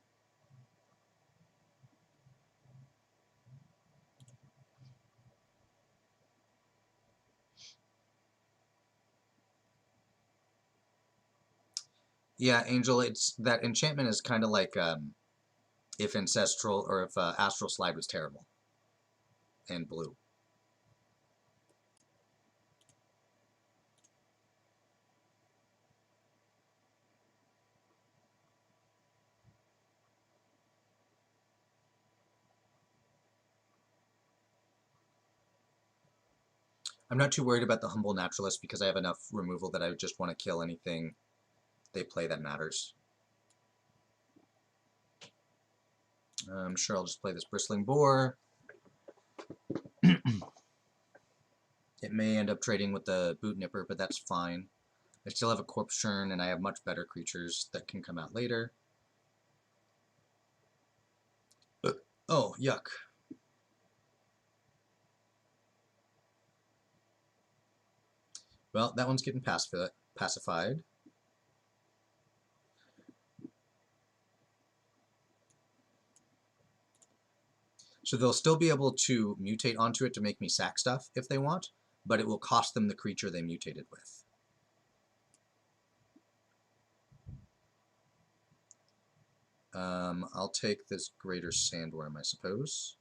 Yeah, Angel, it's that enchantment is kind of like if Ancestral or if Astral Slide was terrible and blue. I'm not too worried about the Humble Naturalist because I have enough removal that I would just want to kill anything they play that matters. I'm sure I'll just play this Bristling Boar. It may end up trading with the Boot Nipper, but that's fine. I still have a Corpse Churn, and I have much better creatures that can come out later. Oh, yuck. Well, that one's getting pacified. So they'll still be able to mutate onto it to make me sack stuff if they want, but it will cost them the creature they mutated with. I'll take this Greater Sandworm, I suppose.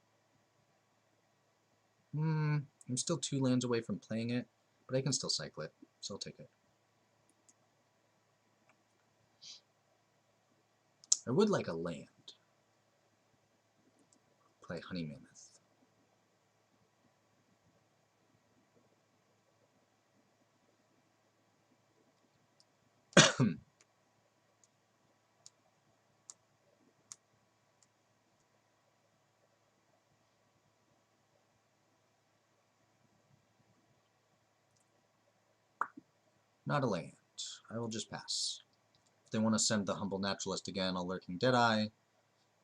I'm still 2 lands away from playing it, but I can still cycle it, so I'll take it. I would like a land. Play Honey Mammoth. Not a land. I will just pass. If they want to send the Humble Naturalist again, I'll Lurking Deadeye.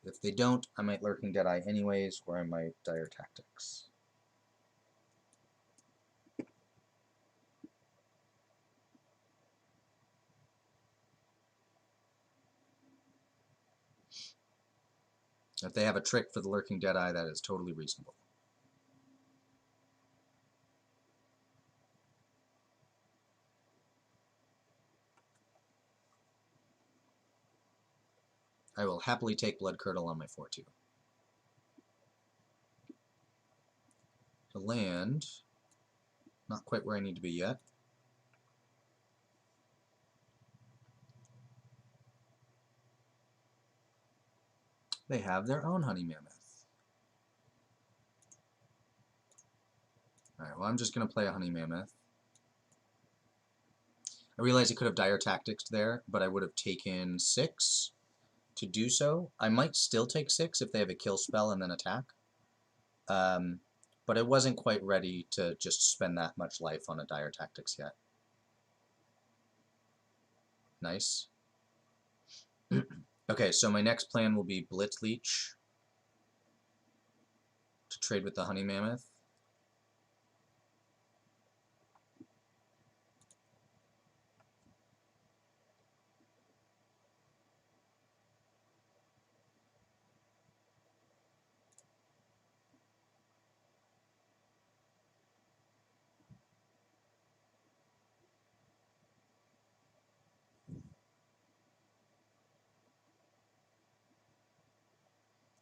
If they don't, I might Lurking Deadeye anyways, or I might Dire Tactics. If they have a trick for the Lurking Deadeye, that is totally reasonable. I will happily take Blood Curdle on my 4-2. The land, not quite where I need to be yet. They have their own Honey Mammoth. Alright, well I'm just going to play a Honey Mammoth. I realize I could have Dire Tactics there, but I would have taken 6 to do so. I might still take 6 if they have a kill spell and then attack. But I wasn't quite ready to just spend that much life on a Dire Tactics yet. Nice. Okay, so my next plan will be Blitz Leech to trade with the Honey Mammoth.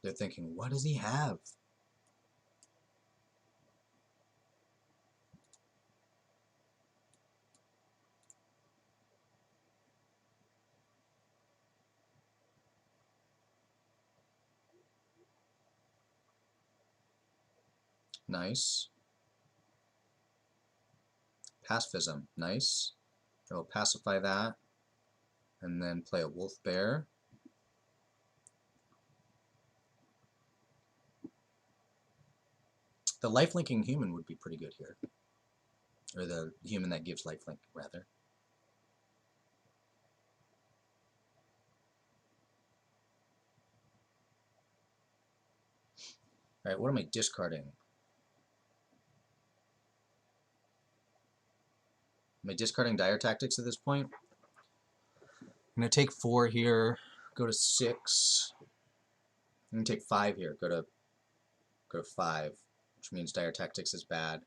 They're thinking, what does he have? Nice. Pacifism. Nice. I will pacify that. And then play a wolf bear. The lifelinking human would be pretty good here. Or the human that gives lifelink, rather. Alright, what am I discarding? Am I discarding dire tactics at this point? I'm going to take 4 here, go to 6. I'm going to take 5 here, go to 5, which means dire tactics is bad.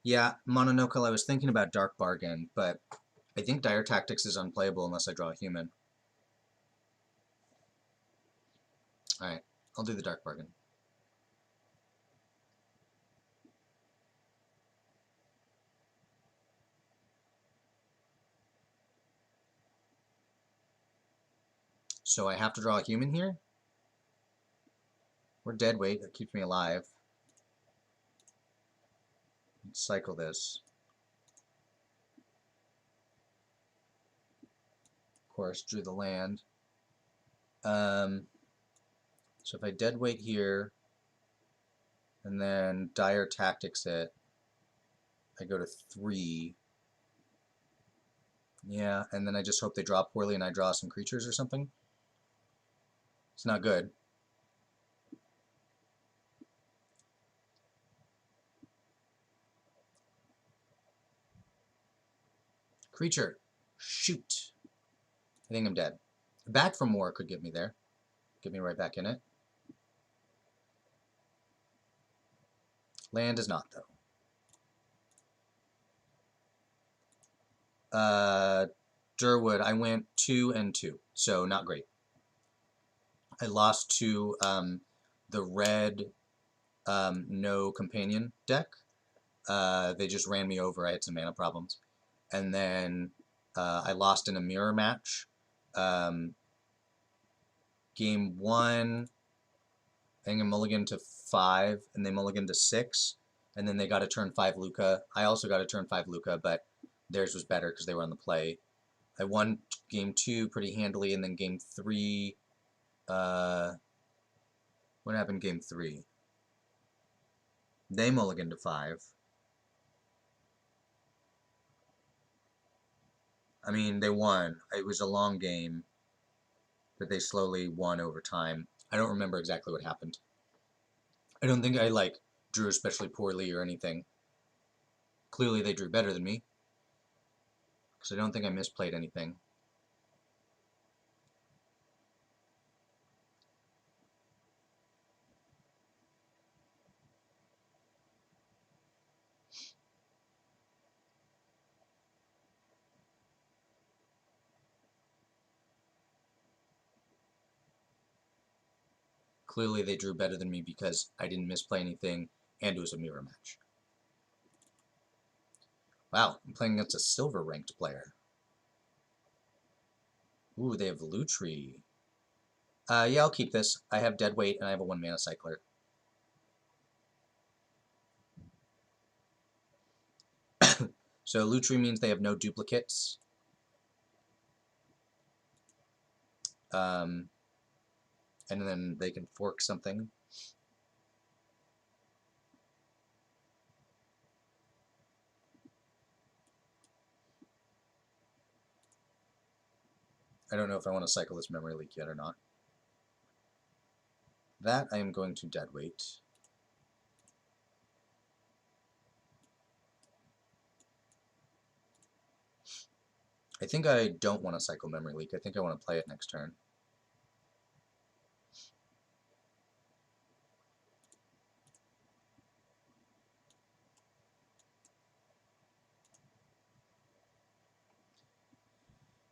Yeah, Mononokel, I was thinking about Dark Bargain, but I think dire tactics is unplayable unless I draw a human. Alright, I'll do the Dark Bargain. So I have to draw a human here? Or dead weight, that keeps me alive. Let's cycle this. Of course, drew the land. So if I dead weight here, and then dire tactics it, I go to 3. Yeah, and then I just hope they draw poorly and I draw some creatures or something. It's not good. Creature. Shoot. I think I'm dead. Back from war could get me there. Get me right back in it. Land is not, though. Durwood, I went 2 and 2, so not great. I lost to the red no companion deck. They just ran me over. I had some mana problems. And then I lost in a mirror match. Game 1, I think I mulliganed to 5, and they mulliganed to 6. And then they got a turn 5 Luca. I also got a turn 5 Luca, but theirs was better because they were on the play. I won game 2 pretty handily, and then game 3... what happened game 3? They mulliganed to 5. I mean, they won. It was a long game, but they slowly won over time. I don't remember exactly what happened. I don't think I, drew especially poorly or anything. Clearly they drew better than me, because I don't think I misplayed anything. Clearly they drew better than me because I didn't misplay anything, and it was a mirror match. Wow, I'm playing against a silver ranked player. Ooh, they have Lutri. Yeah, I'll keep this. I have dead weight, and I have a 1 mana cycler. So Lutri means they have no duplicates. And then they can fork something. I don't know if I want to cycle this memory leak yet or not. That I am going to dead weight. I think I don't want to cycle memory leak. I think I want to play it next turn.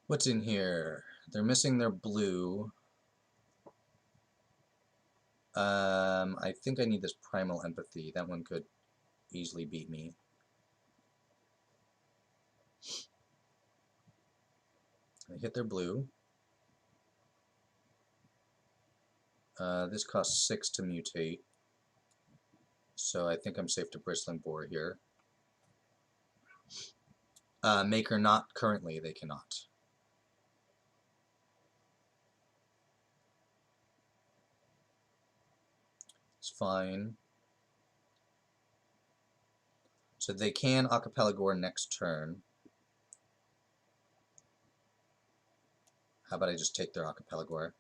What's in here? They're missing their blue. I think I need this Primal Empathy. That one could easily beat me. I hit their blue. This costs 6 to mutate. So I think I'm safe to Bristling Boar here. Maker not currently, they cannot. It's fine. So they can Acapella Gore next turn. How about I just take their Acapella Gore?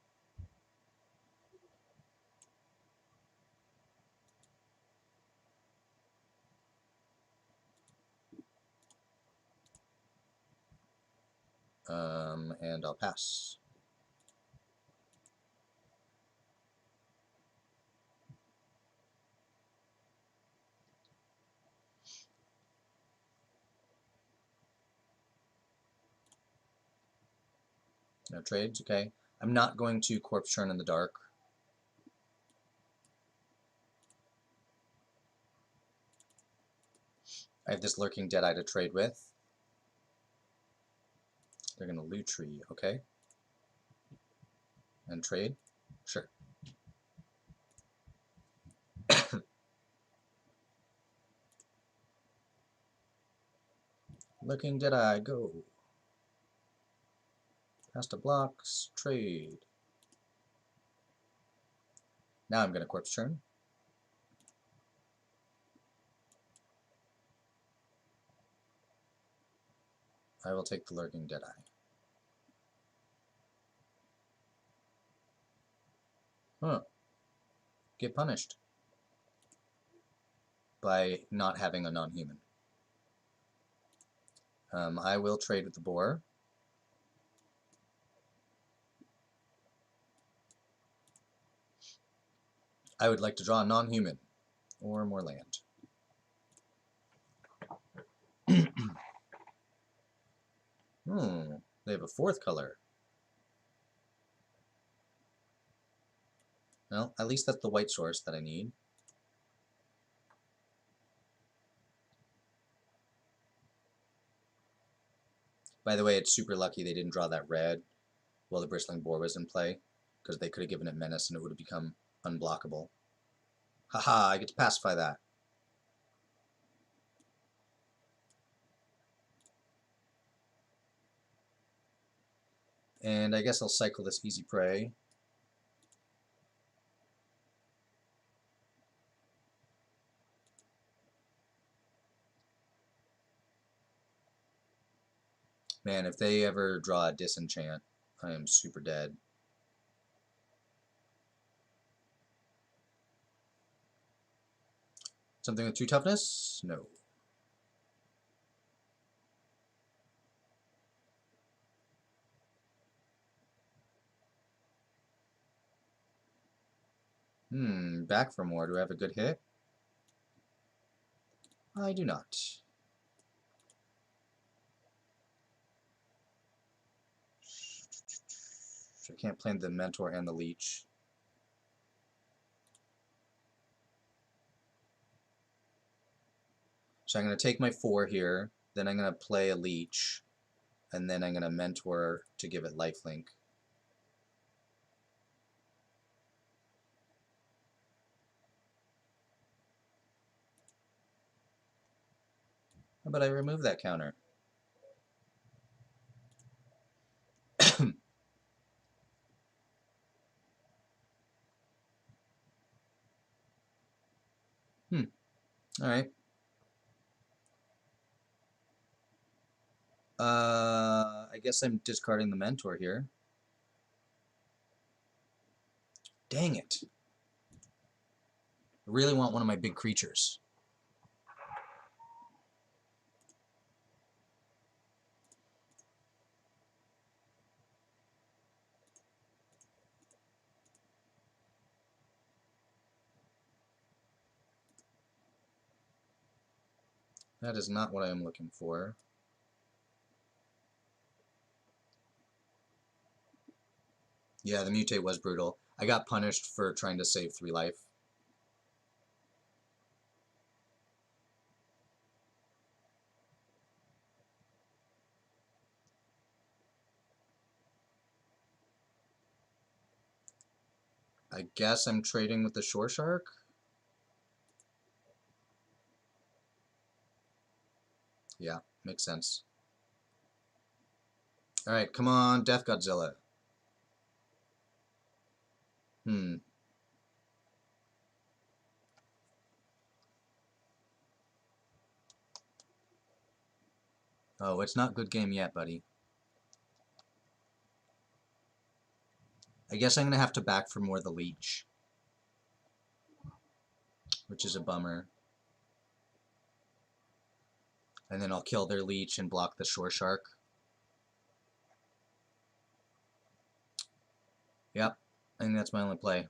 And I'll pass. No trades, okay. I'm not going to Corpse Churn in the dark. I have this Lurking Deadeye to trade with. They're going to Lutri, okay. And trade? Sure. Lurking Deadeye, go. Pasta blocks, trade. Now I'm going to Corpse Churn. I will take the Lurking Deadeye. Huh. Get punished by not having a non-human. I will trade with the boar. I would like to draw a non-human or more land. They have a fourth color. Well, at least that's the white source that I need. By the way, it's super lucky they didn't draw that red while the Bristling Boar was in play, because they could have given it Menace and it would have become unblockable. Haha, I get to pacify that. And I guess I'll cycle this Easy Prey. Man, if they ever draw a Disenchant, I am super dead. Something with 2 toughness? No. Back for more. Do I have a good hit? I do not. I can't play the Mentor and the Leech. So I'm going to take my 4 here, then I'm going to play a Leech, and then I'm going to Mentor to give it lifelink. How about I remove that counter? Alright. I guess I'm discarding the Mentor here. Dang it. I really want one of my big creatures. That is not what I am looking for. Yeah, the mutate was brutal. I got punished for trying to save 3 life. I guess I'm trading with the Shore Shark? Yeah, makes sense. Alright, come on, Death Godzilla. Oh, it's not good game yet, buddy. I guess I'm going to have to back for more the Leech, which is a bummer. And then I'll kill their Leech and block the Shore Shark. Yep, I think that's my only play.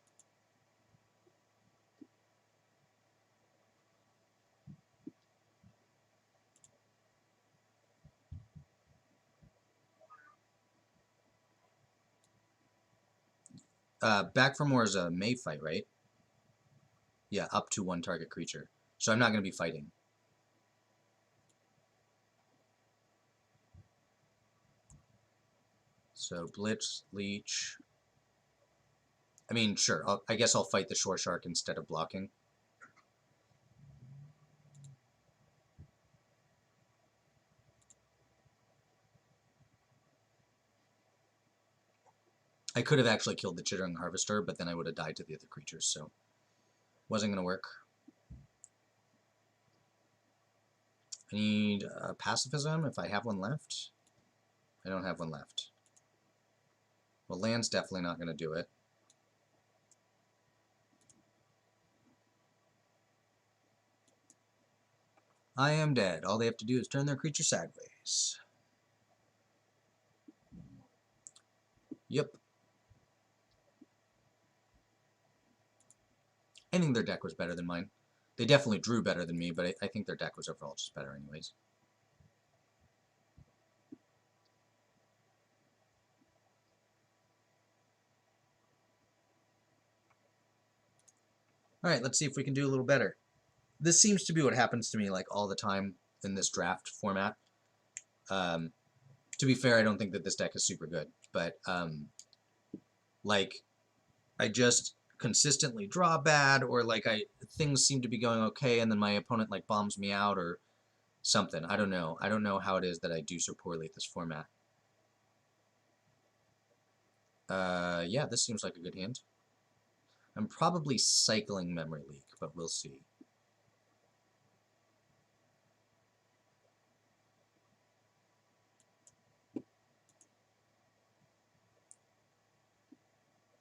Back for more is a May fight, right? Yeah, up to one target creature. So I'm not going to be fighting. So Blitz, Leech. I mean, sure, I guess I'll fight the Shore Shark instead of blocking. I could have actually killed the Chittering Harvester, but then I would have died to the other creatures, so wasn't going to work. I need pacifism if I have one left. I don't have one left. Well, land's definitely not going to do it. I am dead. All they have to do is turn their creature sideways. Yep. I think their deck was better than mine. They definitely drew better than me, but I think their deck was overall just better anyways. Alright, let's see if we can do a little better. This seems to be what happens to me like all the time in this draft format. To be fair, I don't think that this deck is super good, but like I just consistently draw bad, or like things seem to be going okay and then my opponent like bombs me out or something. I don't know. I don't know how it is that I do so poorly at this format. Yeah, this seems like a good hand. I'm probably cycling Memory Leak, but we'll see.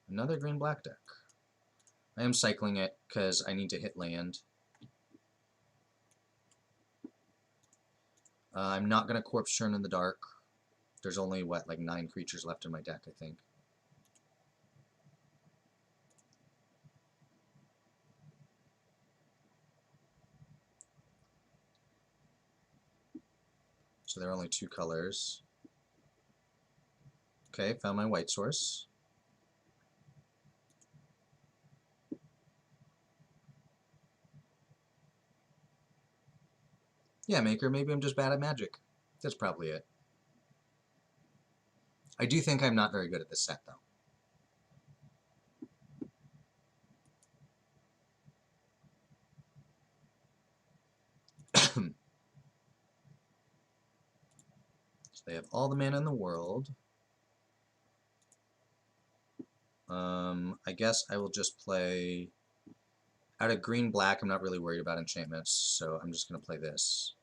Another green-black deck. I am cycling it because I need to hit land. I'm not going to Corpse Churn in the dark. There's only, what, like 9 creatures left in my deck, I think. So there are only 2 colors. Okay, found my white source. Yeah, Maker, maybe I'm just bad at Magic. That's probably it. I do think I'm not very good at this set, though. So they have all the mana in the world. I guess I will just play... Out of green-black, I'm not really worried about enchantments, so I'm just going to play this.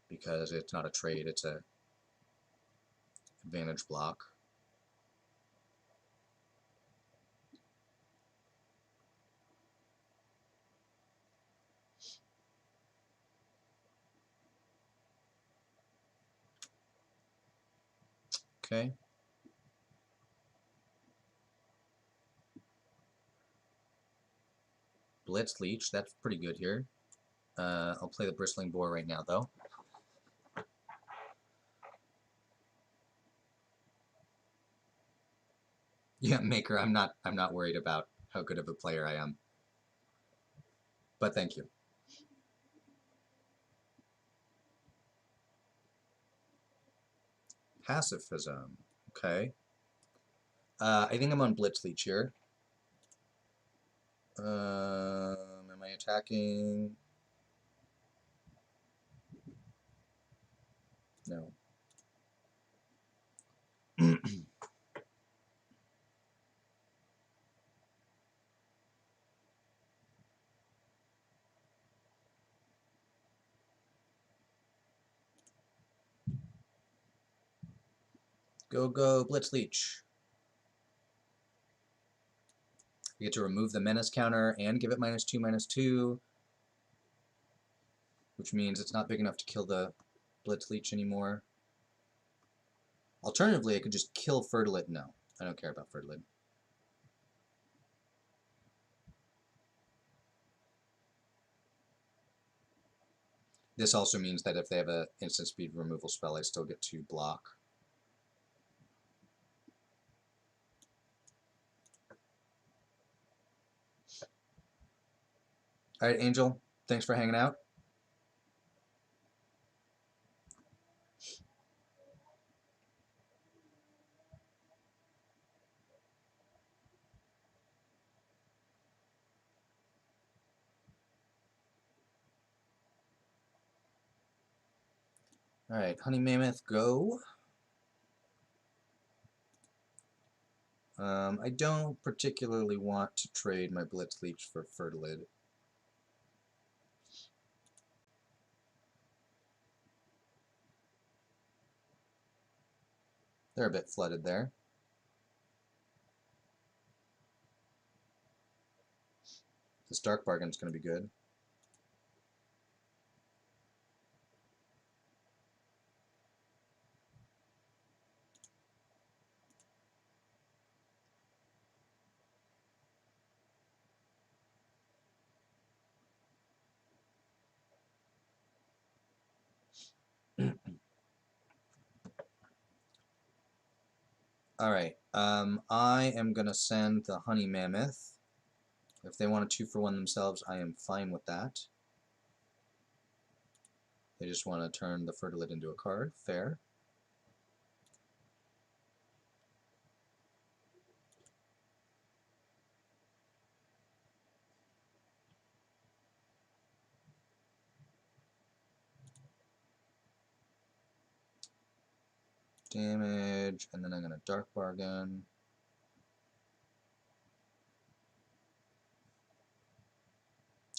Because it's not a trade, it's a advantage block. Okay. Blitz Leech, that's pretty good here. I'll play the Bristling Boar right now, though. Yeah, Maker, I'm not worried about how good of a player I am. But thank you. Pacifism. Okay. I think I'm on Blitz Leech here. Am I attacking? No. Go, Blitz Leech. You get to remove the menace counter and give it -2/-2, which means it's not big enough to kill the Blitz Leech anymore. Alternatively, I could just kill Fertilid. No, I don't care about Fertilid. This also means that if they have an instant speed removal spell, I still get to block. Alright, Angel, thanks for hanging out. Alright, Honey Mammoth, go. I don't particularly want to trade my Blitz Leech for Fertilid. They're a bit flooded there. This Dark Bargain's going to be good. Alright, I am going to send the Honey Mammoth. If they want a 2-for-1 themselves, I am fine with that. They just want to turn the Fertilid into a card. Fair. Damage, and then I'm going to Dark Bargain.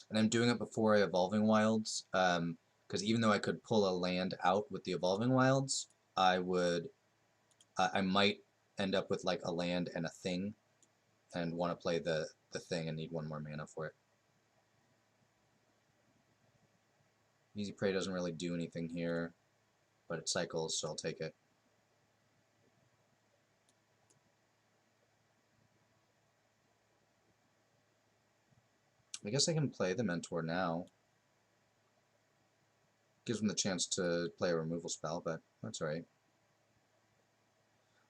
And I'm doing it before I Evolving Wilds, because even though I could pull a land out with the Evolving Wilds, I might end up with like a land and a thing, and want to play the thing and need 1 more mana for it. Easy Prey doesn't really do anything here, but it cycles, so I'll take it. I guess I can play the Mentor now. Gives them the chance to play a removal spell, but that's alright.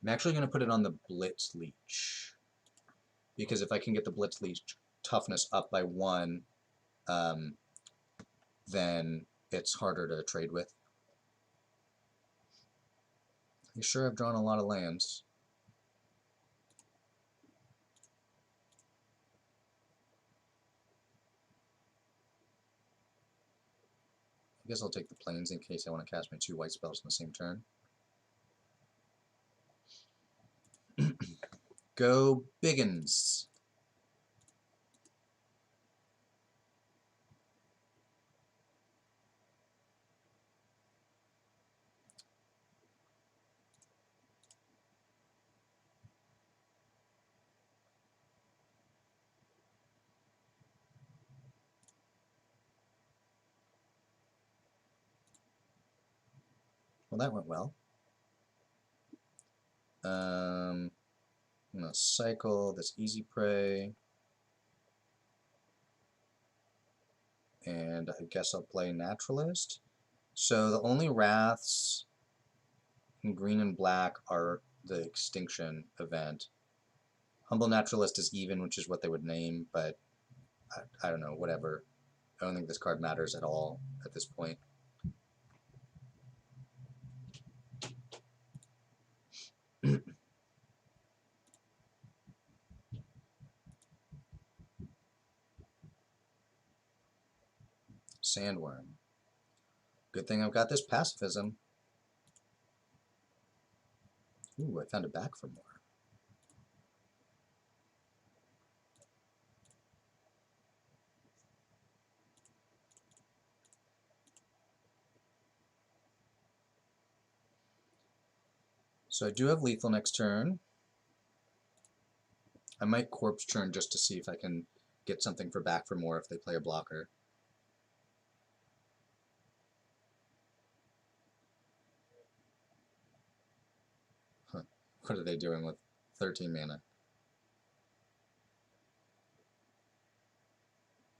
I'm actually going to put it on the Blitz Leech, because if I can get the Blitz Leech toughness up by 1, then it's harder to trade with. You sure have drawn a lot of lands. I guess I'll take the plains in case I want to cast my 2 white spells in the same turn. Go Biggins! Well, that went well. I'm going to cycle this Easy Prey. And I guess I'll play Naturalist. So the only Wraths in green and black are the Extinction event. Humble Naturalist is even, which is what they would name, but I don't know, whatever. I don't think this card matters at all at this point. Sandworm. Good thing I've got this pacifism. Ooh, I found it back for more. So I do have lethal next turn. I might corpse turn just to see if I can get something for back for more if they play a blocker. Huh. What are they doing with 13 mana?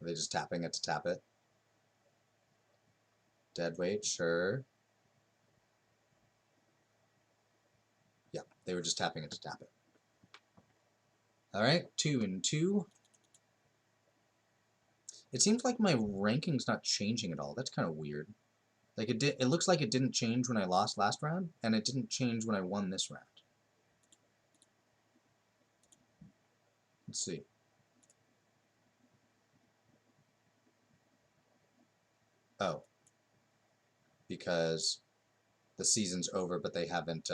Are they just tapping it to tap it? Deadweight, sure. Yeah, they were just tapping it to tap it. Alright, 2 and 2. It seems like my ranking's not changing at all. That's kind of weird. Like it looks like it didn't change when I lost last round, and it didn't change when I won this round. Let's see. Oh. Because the season's over, but they haven't,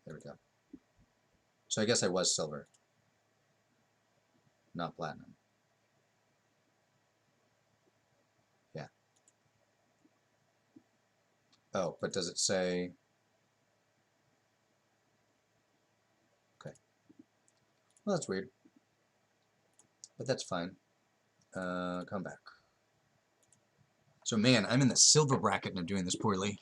there we go. So I guess I was silver, not platinum. Yeah. Oh, but does it say... Okay. Well, that's weird. But that's fine. Come back. So man, I'm in the silver bracket and I'm doing this poorly.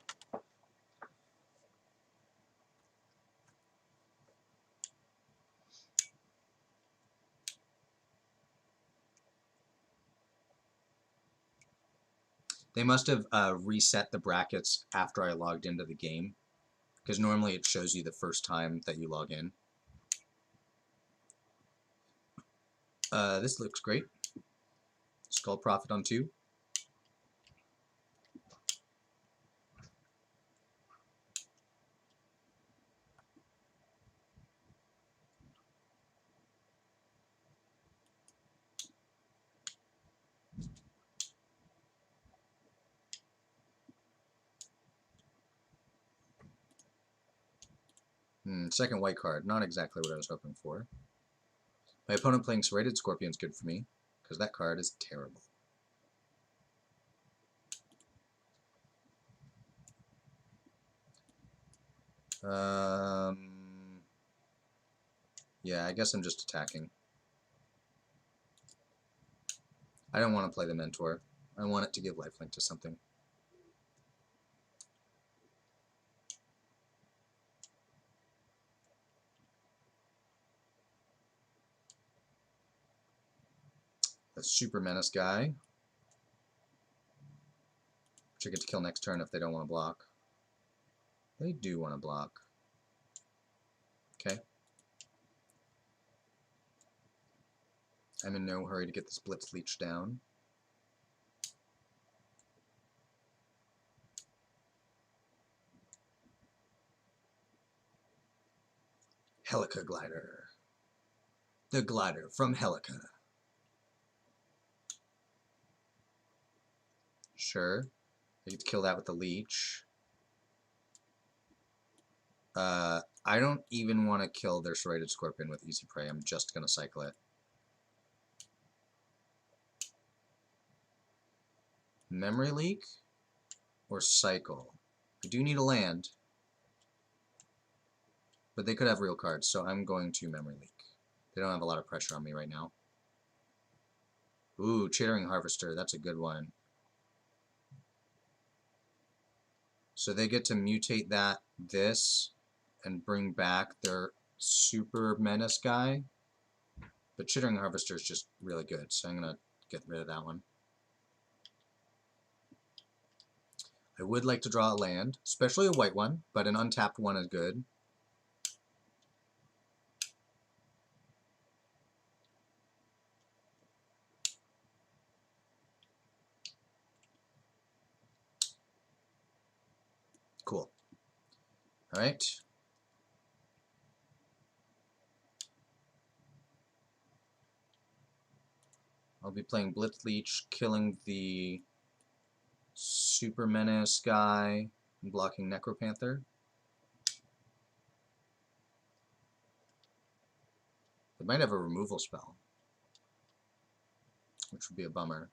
They must have reset the brackets after I logged into the game, because normally it shows you the first time that you log in. This looks great. Skull Profit on 2. Second white card, not exactly what I was hoping for. My opponent playing Serrated Scorpion is good for me, because that card is terrible. Yeah, I guess I'm just attacking. I don't want to play the Mentor. I want it to give lifelink to something. The Super Menace guy, which I get to kill next turn if they don't want to block. They do want to block. Okay. I'm in no hurry to get this Blitz Leech down. Helica Glider. The glider from Helica. Sure. I get to kill that with the Leech. I don't even want to kill their Serrated Scorpion with Easy Prey. I'm just going to cycle it. Memory Leak or Cycle? I do need a land, but they could have real cards, so I'm going to Memory Leak. They don't have a lot of pressure on me right now. Ooh, Chittering Harvester, that's a good one. So they get to mutate this, and bring back their Super Menace guy. But Chittering Harvester is just really good, so I'm going to get rid of that one. I would like to draw a land, especially a white one, but an untapped one is good. Cool. Alright. I'll be playing Blitz Leech, killing the Super Menace guy, blocking Necropanther. They might have a removal spell, which would be a bummer.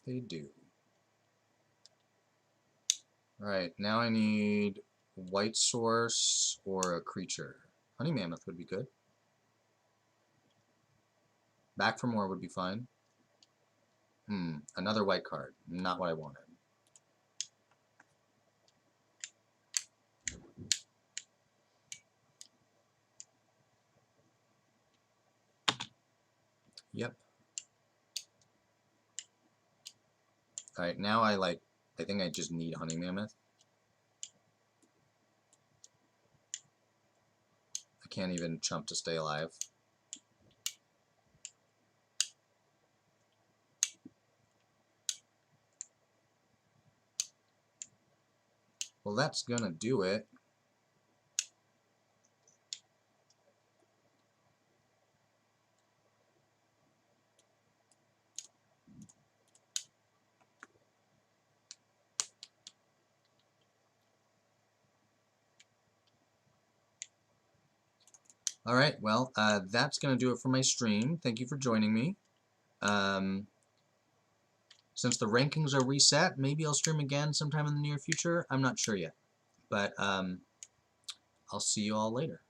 They do. Alright, now I need white source or a creature. Honey Mammoth would be good. Back for more would be fine. Another white card. Not what I wanted. Yep. Alright, now I think I just need Honey Mammoth. I can't even chump to stay alive. Well, that's gonna do it. Alright, well, that's going to do it for my stream. Thank you for joining me. Since the rankings are reset, maybe I'll stream again sometime in the near future. I'm not sure yet. But I'll see you all later.